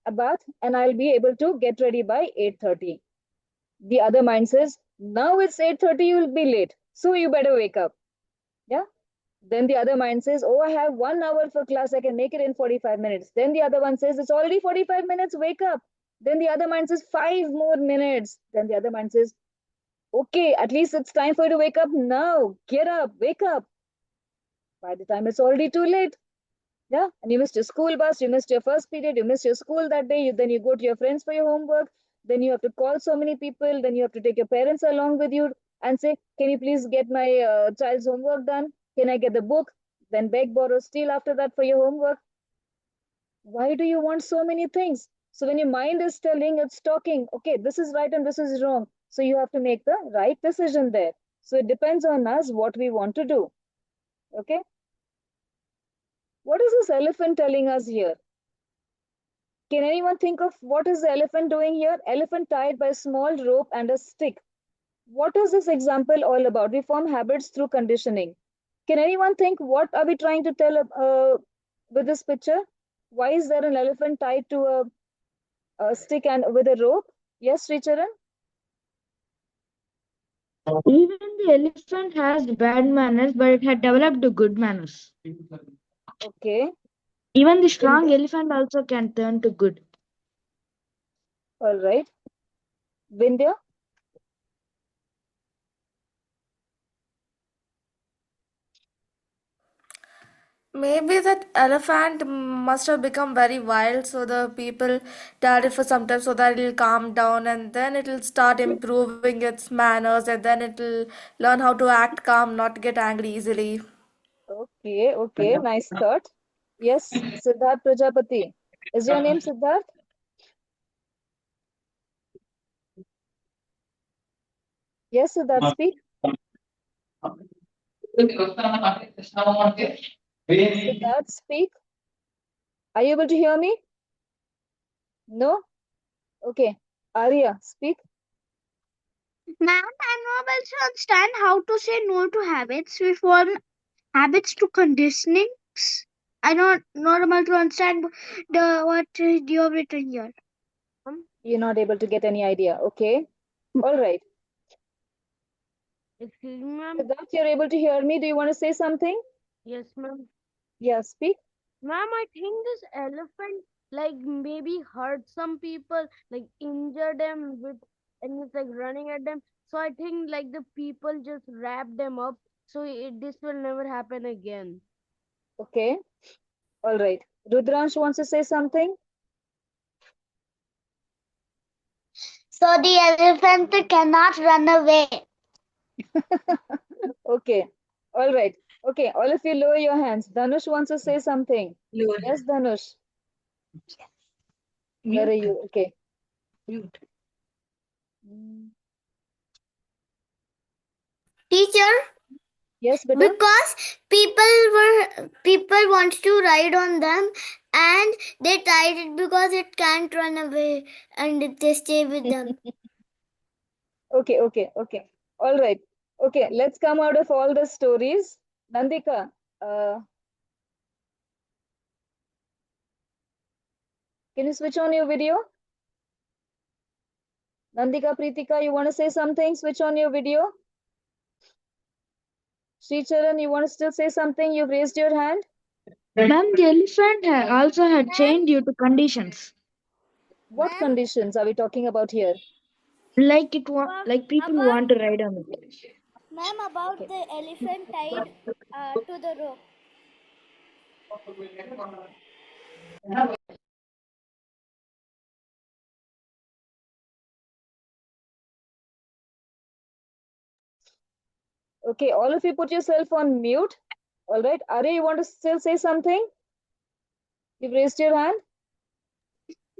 a bath and I'll be able to get ready by 8:30. The other mind says, now it's 8:30, you'll be late. So you better wake up. Yeah. Then the other mind says, oh, I have 1 hour for class, I can make it in 45 minutes. Then the other one says, it's already 45 minutes, wake up. Then the other mind says, 5 more minutes. Then the other mind says, okay, at least it's time for you to wake up now. Get up, wake up. By the time it's already too late. Yeah, and you missed your school bus, you missed your first period, you missed your school that day, then you go to your friends for your homework, then you have to call so many people, then you have to take your parents along with you and say, can you please get my child's homework done? Can I get the book? Then beg, borrow, steal after that for your homework. Why do you want so many things? So when your mind is telling, it's talking, okay, this is right and this is wrong. So you have to make the right decision there. So it depends on us what we want to do. Okay. What is this elephant telling us here? Can anyone think of what is the elephant doing here? Elephant tied by a small rope and a stick. What is this example all about? We form habits through conditioning. Can anyone think what are we trying to tell with this picture? Why is there an elephant tied to a stick and with a rope? Yes, Sricharan? Even the elephant has bad manners, but it had developed the good manners. Okay. Even the strong elephant also can turn to good. All right. Vindhya? Maybe that elephant must have become very wild, so the people tell it for some time so that it'll calm down and then it'll start improving its manners and then it'll learn how to act calm, not get angry easily. Okay, okay. Nice thought. Yes, Siddharth Prajapati. Is your name Siddharth? Yes, Siddharth, speak. Siddharth, speak. Are you able to hear me? No? Okay. Arya, speak. Ma'am, I'm not able to understand how to say no to habits. We form habits to conditionings. I not able to understand the what you have written here. You're not able to get any idea. Okay. All right. Excuse me, ma'am. Siddharth, you're able to hear me. Do you want to say something? Yes, ma'am. Yeah, speak. Ma'am, I think this elephant like maybe hurt some people, like injure them with, and it's like running at them. So I think like the people just wrap them up, so this will never happen again. Okay. All right. Rudransh wants to say something. So the elephant cannot run away. Okay. All right. Okay. All of you lower your hands. Dhanush wants to say something. Yes, Dhanush. Where are you? Okay. Mute. Teacher, Yes, beta. because people want to ride on them and they tied it because it can't run away and they stay with them. Okay, okay, okay. All right. Okay, let's come out of all the stories. Nandika, can you switch on your video? Nandika, Pritika, you want to say something? Switch on your video. Sricharan, you want to still say something? You've raised your hand. Ma'am, the elephant also had changed due to conditions. What conditions are we talking about here? Like like people want to ride on it. Ma'am, about the elephant tied to the rope. Okay, all of you put yourself on mute. All right. Arya, you want to still say something? You've raised your hand.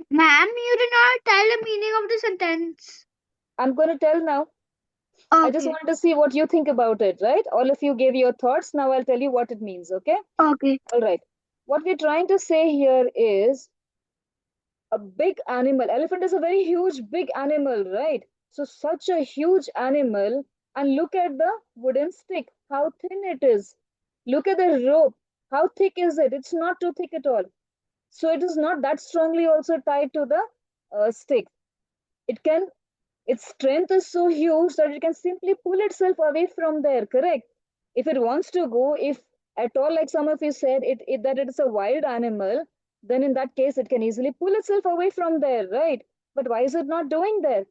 Ma'am, you did not tell the meaning of the sentence. I'm going to tell now. Okay. I just want to see what you think about it, right? All of you gave your thoughts. Now I'll tell you what it means, okay? Okay. All right. What we're trying to say here is a big animal. Elephant is a very huge, big animal, right? So such a huge animal And look at the wooden stick, how thin it is. Look at the rope, how thick is it? It's not too thick at all. So it is not that strongly also tied to the stick. It can, its strength is so huge that it can simply pull itself away from there, correct? If it wants to go, if at all, like some of you said, that it is a wild animal, then in that case, it can easily pull itself away from there, right? But why is it not doing that?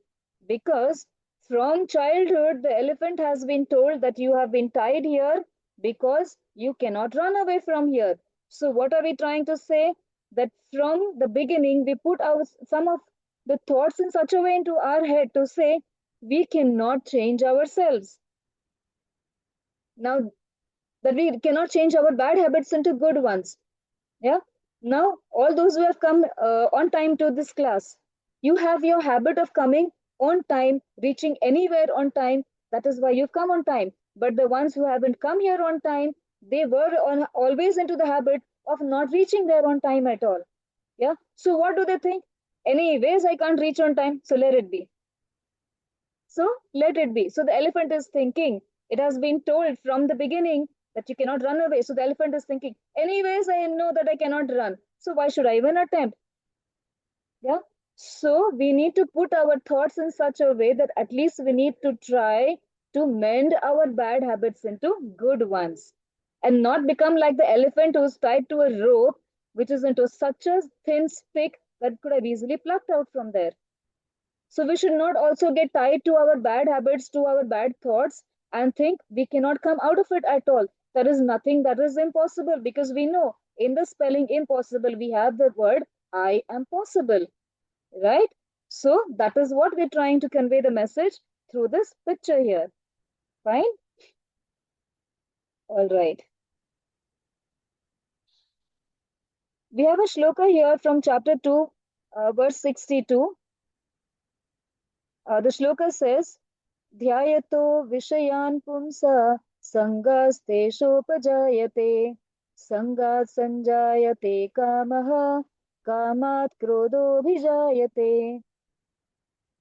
Because from childhood, the elephant has been told that you have been tied here because you cannot run away from here. So what are we trying to say? That from the beginning, we put our some of the thoughts in such a way into our head to say we cannot change ourselves. Now that we cannot change our bad habits into good ones. Yeah. Now all those who have come on time to this class, you have your habit of coming on time, reaching anywhere on time. That is why you've come on time. But the ones who haven't come here on time, they were always into the habit of not reaching there on time at all. Yeah. So what do they think? Anyways, I can't reach on time, so let it be. So let it be. So the elephant is thinking, it has been told from the beginning that you cannot run away. So the elephant is thinking, anyways, I know that I cannot run. So why should I even attempt? Yeah. So we need to put our thoughts in such a way that at least we need to try to mend our bad habits into good ones and not become like the elephant who's tied to a rope, which is into such a thin stick that could have easily plucked out from there. So we should not also get tied to our bad habits, to our bad thoughts, and think we cannot come out of it at all. There is nothing that is impossible because we know in the spelling impossible we have the word I am possible, right? So that is what we're trying to convey the message through this picture here. Fine? All right. We have a shloka here from chapter 2, verse 62. The shloka says, ध्यायतो विषयान् पुंसा सङ्गास्तेषोपजायते सङ्गात् सञ्जायते कामः कामात् क्रोधोऽभिजायते.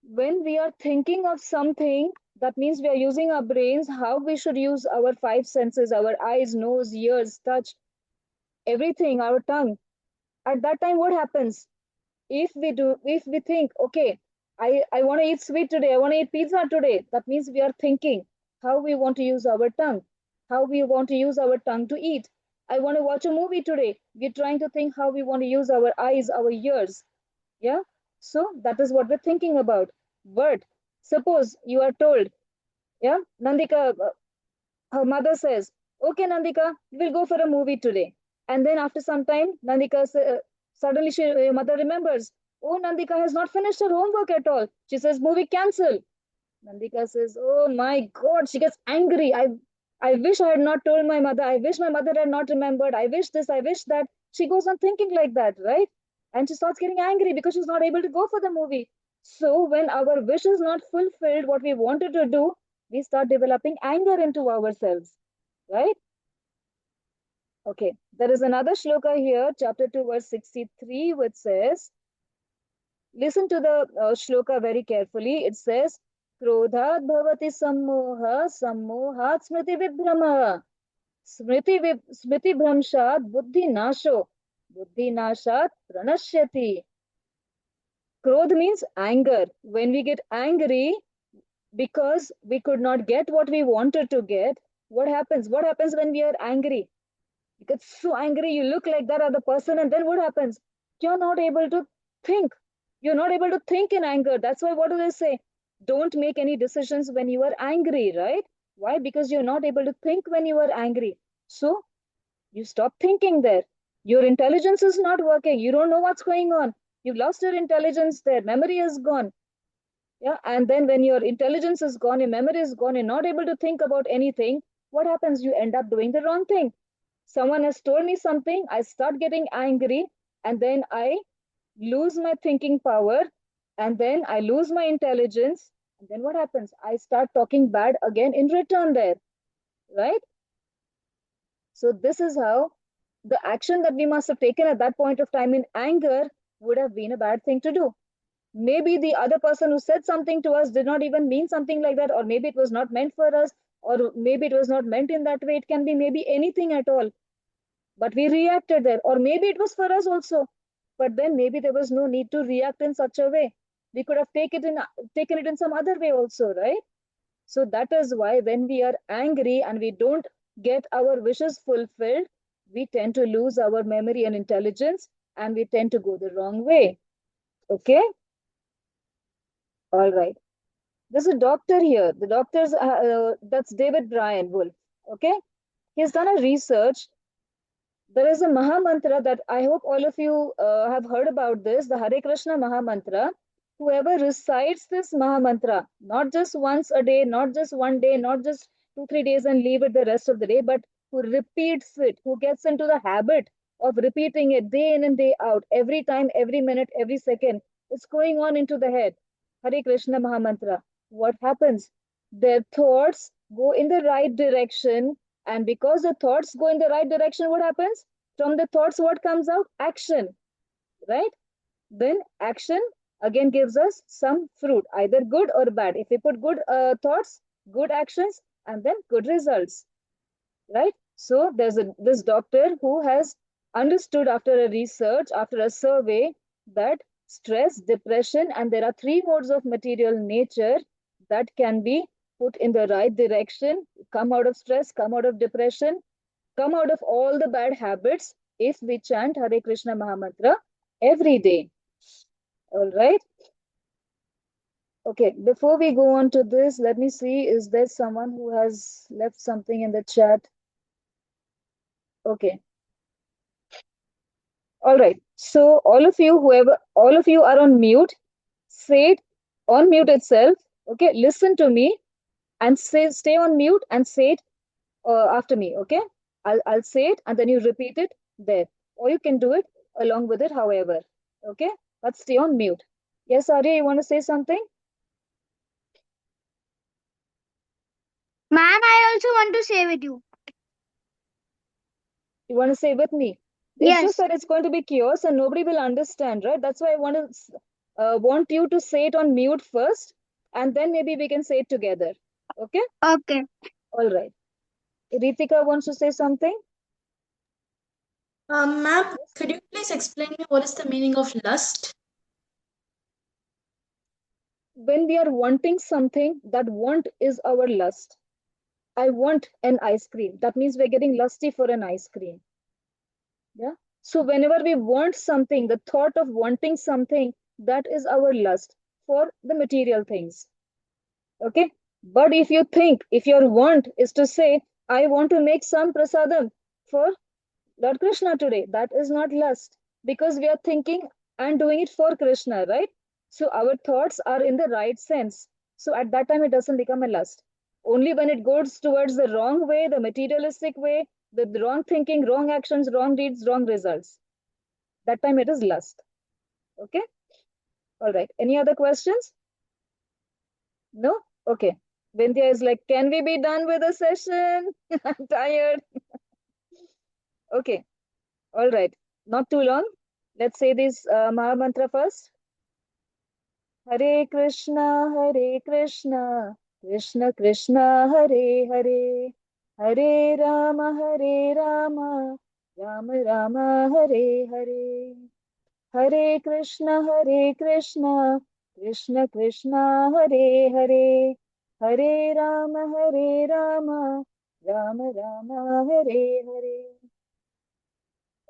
When we are thinking of something, that means we are using our brains, how we should use our five senses, our eyes, nose, ears, touch, everything, our tongue. At that time, what happens? If we think, okay, I want to eat sweet today, I want to eat pizza today, that means we are thinking how we want to use our tongue, how we want to use our tongue to eat. I want to watch a movie today, we're trying to think how we want to use our eyes, our ears. Yeah. So that is what we're thinking about. But suppose you are told, yeah, Nandika, her mother says, okay, Nandika, we'll go for a movie today. And then after some time, Nandika, suddenly your mother remembers, oh, Nandika has not finished her homework at all. She says, movie cancel. Nandika says, oh my God, she gets angry. I wish I had not told my mother. I wish my mother had not remembered. I wish this, I wish that. She goes on thinking like that, right? And she starts getting angry because she's not able to go for the movie. So when our wish is not fulfilled, what we wanted to do, we start developing anger into ourselves, right? Okay, there is another shloka here, chapter 2, verse 63, which says, listen to the shloka very carefully. It says, Krodhat bhavati sammoha, sammohat smriti vibhrama, smriti bhramshat buddhi nasho, buddhi nashat pranashyati. Krodh means anger. When we get angry because we could not get what we wanted to get, what happens? What happens when we are angry? You get so angry, you look like that other person, and then what happens? You're not able to think. You're not able to think in anger. That's why, what do they say? Don't make any decisions when you are angry, right? Why? Because you're not able to think when you are angry. So you stop thinking there. Your intelligence is not working. You don't know what's going on. You've lost your intelligence there. Memory is gone. Yeah. And then when your intelligence is gone, your memory is gone, you're not able to think about anything. What happens? You end up doing the wrong thing. Someone has told me something, I start getting angry, and then I lose my thinking power, and then I lose my intelligence. And then what happens? I start talking bad again in return there, right? So this is how the action that we must have taken at that point of time in anger would have been a bad thing to do. Maybe the other person who said something to us did not even mean something like that, or maybe it was not meant for us, or maybe it was not meant in that way. It can be maybe anything at all. But we reacted there, or maybe it was for us also. But then maybe there was no need to react in such a way. We could have taken it in some other way also, right? So that is why when we are angry and we don't get our wishes fulfilled, we tend to lose our memory and intelligence, and we tend to go the wrong way. Okay? All right. There's a doctor here. The doctor's, that's David Bryan Wolf. Okay? He's done a research. There is a Maha Mantra that I hope all of you have heard about this, the Hare Krishna Maha Mantra. Whoever recites this Maha Mantra, not just once a day, not just one day, not just 2, 3 days and leave it the rest of the day, but who repeats it, who gets into the habit of repeating it day in and day out, every time, every minute, every second, it's going on into the head. Hare Krishna Maha Mantra. What happens? Their thoughts go in the right direction, and because the thoughts go in the right direction, what happens? From the thoughts, what comes out? Action, right? Then action again gives us some fruit, either good or bad. If we put good thoughts, good actions, and then good results, right? So there's this doctor who has understood after a research, after a survey, that stress, depression, and there are three modes of material nature that can be put in the right direction, come out of stress, come out of depression, come out of all the bad habits if we chant Hare Krishna Mahamantra every day. All right. Okay, before we go on to this, let me see, is there someone who has left something in the chat? Okay. All right. So all of you are on mute. Say it on mute itself. Okay, listen to me and stay on mute and say it after me. Okay, I'll say it and then you repeat it there, or you can do it along with it, however. Okay, but stay on mute. Yes, Arya, you want to say something? Ma'am, I also want to say with you. You want to say with me? It's just Yes. that it's going to be chaos and nobody will understand, right? That's why I want you to say it on mute first, and then maybe we can say it together. Okay? Okay. All right. Ritika wants to say something. Ma'am, could you please explain me what is the meaning of lust? When we are wanting something, that want is our lust. I want an ice cream. That means we're getting lusty for an ice cream. Yeah. So whenever we want something, the thought of wanting something, that is our lust for the material things. Okay. But if you think, if your want is to say, I want to make some prasadam for Lord Krishna today, that is not lust, because we are thinking and doing it for Krishna, right? So our thoughts are in the right sense. So at that time, it doesn't become a lust. Only when it goes towards the wrong way, the materialistic way, the wrong thinking, wrong actions, wrong deeds, wrong results, that time it is lust. Okay. All right. Any other questions? No? Okay. Vindhya is like, can we be done with the session? I'm tired. Okay. All right. Not too long. Let's say this Maha Mantra first. Hare Krishna, Krishna Krishna, Hare Hare, Hare Rama, Rama Rama, Hare Hare, Hare Krishna, Krishna Krishna, Hare Hare, Hare Rama, Rama Rama, Hare Hare.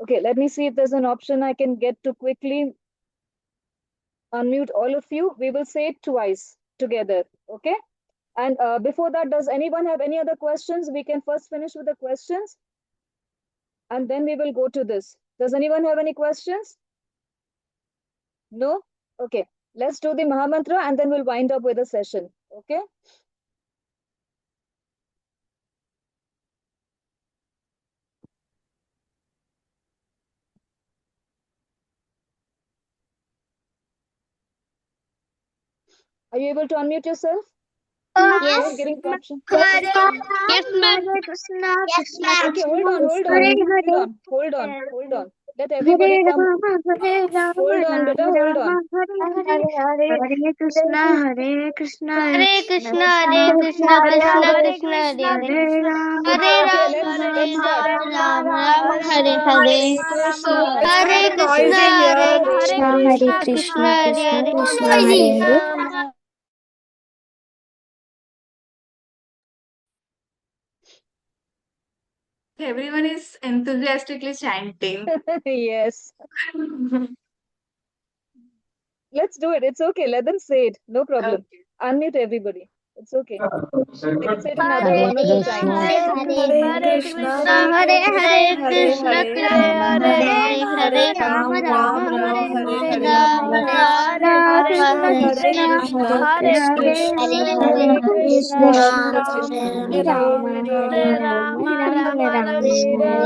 Okay, let me see if there's an option I can get to quickly unmute all of you. We will say it twice together. Okay. And before that, does anyone have any other questions? We can first finish with the questions and then we will go to this. Does anyone have any questions? No? Okay. Let's do the Maha Mantra and then we'll wind up with the session. Okay. Are you able to unmute yourself? Yes. You're getting the option. Hare Yes, ma'am. Krishna, Krishna Okay, Krishna, hold on. Hare Hare. Hold on. Let everybody come. Hare Rama, Hold on, beta, hold on. Hare Hare, Hare Krishna, Hare Krishna, Hare Krishna, Hare Hare Krishna, Krishna Hare, Krishna, Hare Hare. Hare Rama, Hare Okay, Rama, let's Hare start. Rama, Rama Hare Hare Hare. Krishna, It's Hare very Krishna, noisy Hare here. Krishna, Hare Hare Krishna, Krishna Krishna, Hare Krishna Hare. Krishna, Hare Hare Rama. Everyone is enthusiastically chanting. Yes. Let's do it. It's okay. Let them say it. No problem. Okay. Unmute everybody. It's okay. They can say it in other Hare one or two Krishna, times. Krishna, Hare Hare Krishna, Hare Hare Hare, Krishna, Krishna, Hare Hare Krishna, Hare Hare, Hare Krishna, Krishna Hare, Krishna Krishna, Hare Hare Hare, Hare, Hare Hare Ram, Rama Rama, Ram Rama, Rama Ram, Hare Hare Hare Hare, Hare, Rama, Rama Krishna Rama Krishna Hare Hare Krishna, Krishna, Krishna, Hare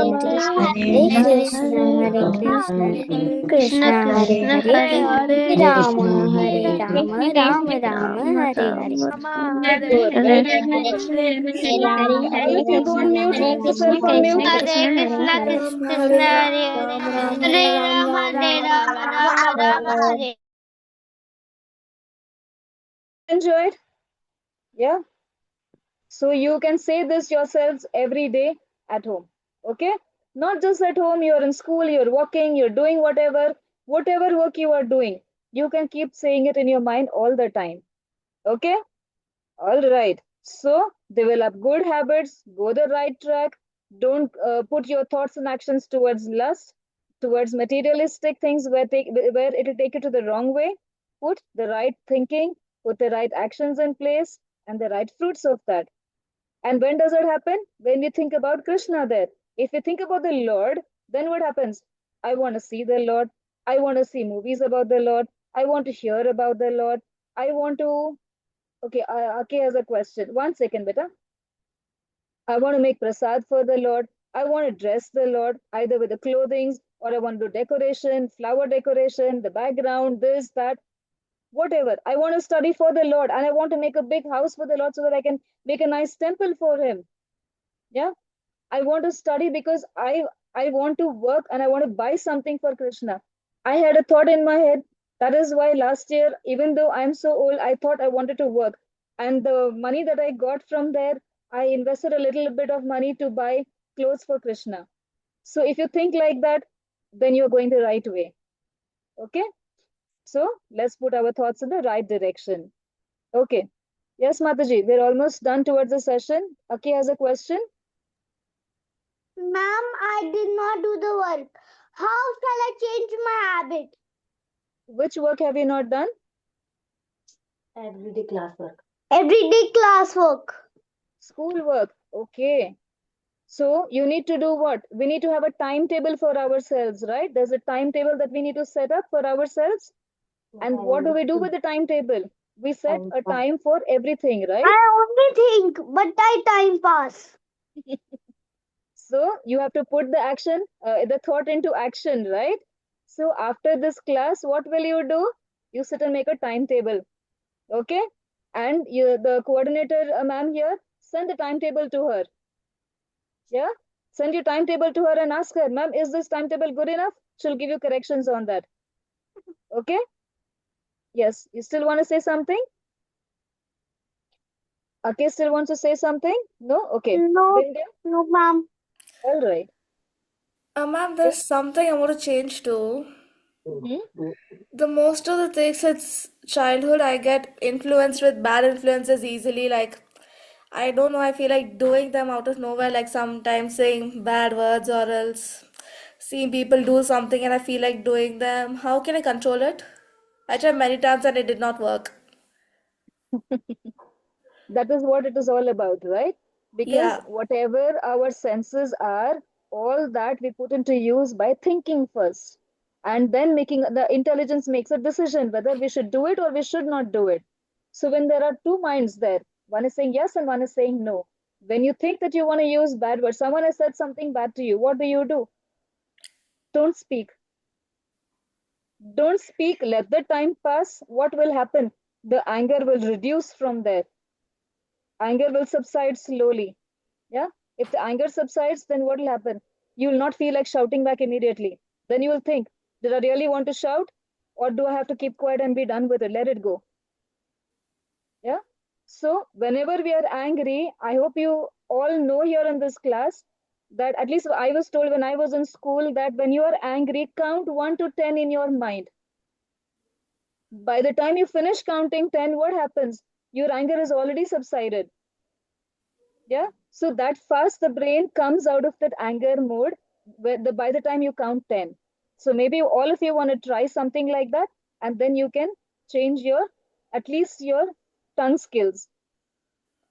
Hare Hare Krishna, Krishna, Krishna, Hare Hare Krishna, Krishna, Krishna Krishna Krishna, Krishna, Hare Hare Hare Rama, Ram, Hare, Ram Hare Hare Ram, Rama, Rama, Hare Rama Rama, Hare Hare Rama, Rama, Krishna, Hare Hare Hare, Krishna, Hare Ram, Krishna, Hare Krishna Krishna, Hare Krishna Hare, Hare Hare Hare, Rama, Hare Hare Rama, Rama, Rama Hare Rama, Rama, Hare Hare. Rama very Hare good, Hare, very good. Hare Krishna, All of you go on mute. Put yourself on mute. Hare Krishna, Ram, Krishna Hare Hare Ram, Hare, Ram Ram, Hare Rama, Hare Rama, Rama Rama Hare. Enjoyed? Yeah. So you can say this yourselves every day at home. Okay? Not just at home, you're in school, you're working, you're doing whatever work you are doing. You can keep saying it in your mind all the time. Okay? All right. So develop good habits, go the right track. Don't put your thoughts and actions towards lust, towards materialistic things where it will take you to the wrong way. Put the right thinking, put the right actions in place, and the right fruits of that. And when does it happen? When we think about Krishna there. If we think about the Lord, then what happens? I want to see the Lord. I want to see movies about the Lord. I want to hear about the Lord. I want to. Okay, Aki has a question. 1 second, beta. I want to make prasad for the Lord. I want to dress the Lord either with the clothing or I want to do decoration, flower decoration, the background, this, that, whatever. I want to study for the Lord and I want to make a big house for the Lord so that I can make a nice temple for Him. Yeah. I want to study because I want to work and I want to buy something for Krishna. I had a thought in my head. That is why last year, even though I'm so old, I thought I wanted to work. And the money that I got from there, I invested a little bit of money to buy clothes for Krishna. So if you think like that, then you're going the right way. Okay? So let's put our thoughts in the right direction. Okay. Yes, Mataji, we're almost done towards the session. Aki has a question. Ma'am, I did not do the work. How shall I change my habit? Which work have you not done? Everyday classwork. Everyday classwork. School work. Okay. So you need to do what? We need to have a timetable for ourselves, right? There's a timetable that we need to set up for ourselves. And what do we do with the timetable? We set a time for everything, right? I only think, but I time pass. So you have to put the thought into action, right? So after this class, what will you do? You sit and make a timetable, okay? And the coordinator, ma'am here, send the timetable to her. Yeah, send your timetable to her and ask her, ma'am, is this timetable good enough? She'll give you corrections on that. Okay. Yes, you still want to say something? Okay, still wants to say something? No. Okay. No, Vindhya? no, ma'am. All right. Ma'am, Yeah. there's something I want to change too. Mhm. The most of the things it's childhood, I get influenced with bad influences easily. Like, I don't know, I feel like doing them out of nowhere, like sometimes saying bad words or else seeing people do something and I feel like doing them. How can I control it? I tried many times and it did not work. That is what it is all about, right? Because Yeah. whatever our senses are, all that we put into use by thinking first. And then making the intelligence makes a decision whether we should do it or we should not do it. So when there are two minds there, one is saying yes and one is saying no. When you think that you want to use bad words, someone has said something bad to you, what do? Don't speak. Don't speak, let the time pass. What will happen? The anger will reduce from there. Anger will subside slowly. Yeah. If the anger subsides, then what will happen? You will not feel like shouting back immediately. Then you will think, did I really want to shout? Or do I have to keep quiet and be done with it? Let it go. Yeah. So whenever we are angry, I hope you all know here in this class that at least I was told when I was in school that when you are angry, count 1 to 10 in your mind. By the time you finish counting 10, what happens? Your anger is already subsided. Yeah. So that fast the brain comes out of that anger mode by the time you count 10. So maybe all of you want to try something like that, and then you can change your at least your tongue skills.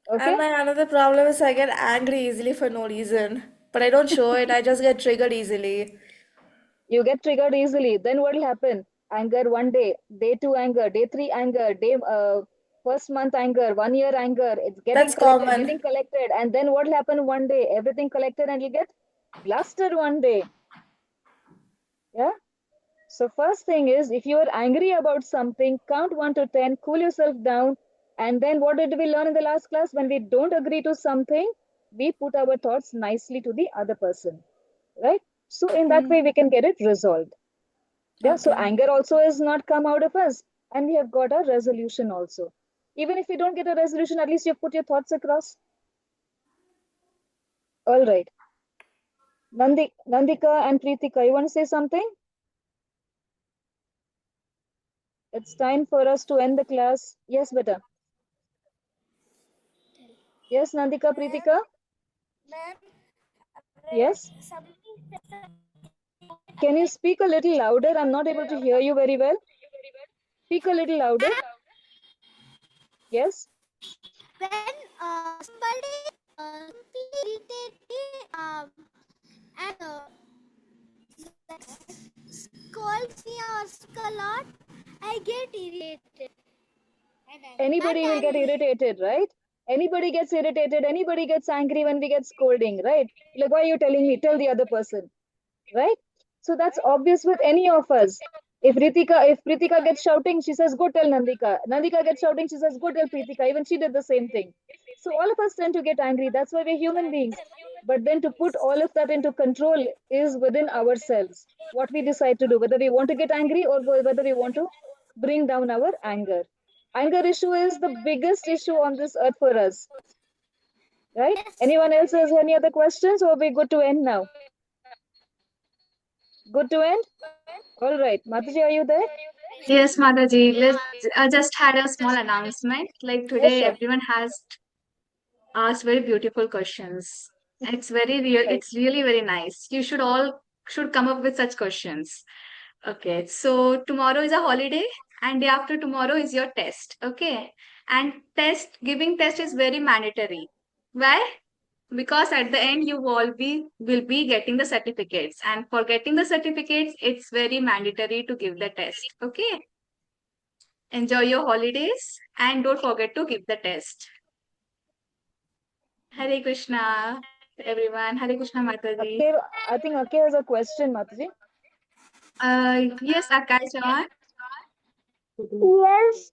Okay. And my another problem is I get angry easily for no reason. But I don't show it, I just get triggered easily. You get triggered easily. Then what will happen? Anger one day 2 anger, day 3 anger, first month anger, 1 year anger. It's That's getting common. collected. And then what will happen one day? Everything collected and you get blasted one day. Yeah. So first thing is, if you are angry about something, count 1 to 10, cool yourself down. And then what did we learn in the last class? When we don't agree to something, we put our thoughts nicely to the other person, right? So in that way, we can get it resolved. Yeah, so Okay. anger also has not come out of us, and we have got a resolution also. Even if you don't get a resolution, at least you put your thoughts across. All right. Nandika and Preetika, you want to say something? It's time for us to end the class. Yes, beta. Yes, Nandika, Preetika? Yes? Can you speak a little louder? I'm not able to hear you very well. Speak a little louder. Yes? When somebody irritated and calls me or a lot, I get irritated and Anybody will get angry. irritated, right? Anybody gets irritated, anybody gets angry when we get scolding, right? Like, why are you telling me? Tell the other person, right? So that's obvious with any of us. If Pritika gets shouting, she says, go tell Nandika. Nandika gets shouting, she says, go tell Pritika. Even she did the same thing. So all of us tend to get angry. That's why we're human beings. But then to put all of that into control is within ourselves. What we decide to do, whether we want to get angry or whether we want to bring down our anger. Anger issue is the biggest issue on this earth for us, right? Anyone else has any other questions, or are we good to end now? Good to end? All right. Mataji, are you there? Yes, Mataji. Let's just had a small announcement. Like Yes, today, sure. everyone has asked very beautiful questions. It's very real. Right. It's really very nice. You should all should come up with such questions. Okay, so tomorrow is a holiday, and day after tomorrow is your test. Okay, and giving test is very mandatory. Why? Because at the end you will be getting the certificates, and for getting the certificates, it's very mandatory to give the test. Okay, enjoy your holidays and don't forget to give the test. Hare Krishna, everyone. Hare Krishna, Mataji. Akke, I think Akke has a question, Mataji. Yes, Akash, Jawan. Yes,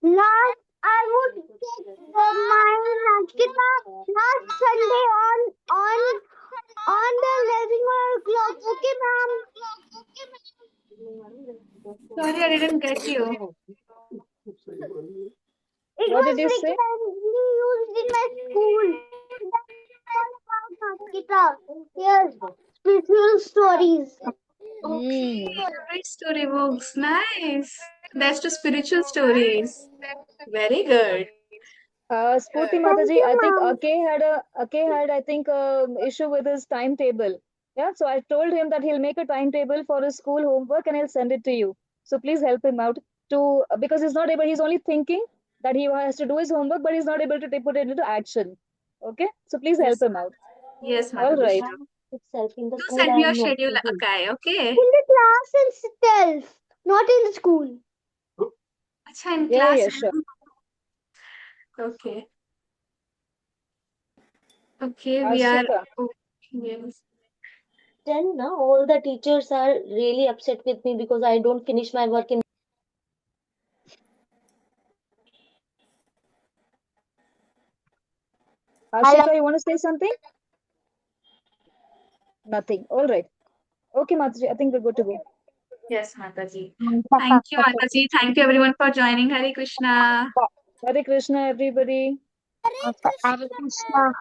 last I would get my Nakita last Sunday on the 11 o'clock. Okay, ma'am. Sorry, I didn't get you. It What did was you say? regularly used in my school. That's all about Nakita. Yes, spiritual stories. Okay, Hmm. great storybooks. Nice. That's the spiritual stories. Very good. Spurti Thank Mataji, you, I think ma'am. Akke had I think issue with his timetable. Yeah, so I told him that he'll make a timetable for his school homework and he'll send it to you. So please help him out to because he's not able. He's only thinking that he has to do his homework, but he's not able to put it into action. Okay, so please help Yes, him out. yes, All Mataji. right. Sure. Itself in the Do school, send me I your am not schedule, able. Akai. Okay. In the class itself, not in the school. Acha, in Yeah, class. yeah, sure. Okay. Okay, we are. Ashika. Oh, yes. Then now all the teachers are really upset with me because I don't finish my work in. Hello. Ashika, you want to say something? Nothing. All right. Okay, Mataji, I think we're good to go. Yes, Mataji. Thank you, Mataji. Thank you everyone for joining. Hare Krishna. Hare Krishna, everybody. Hare Krishna.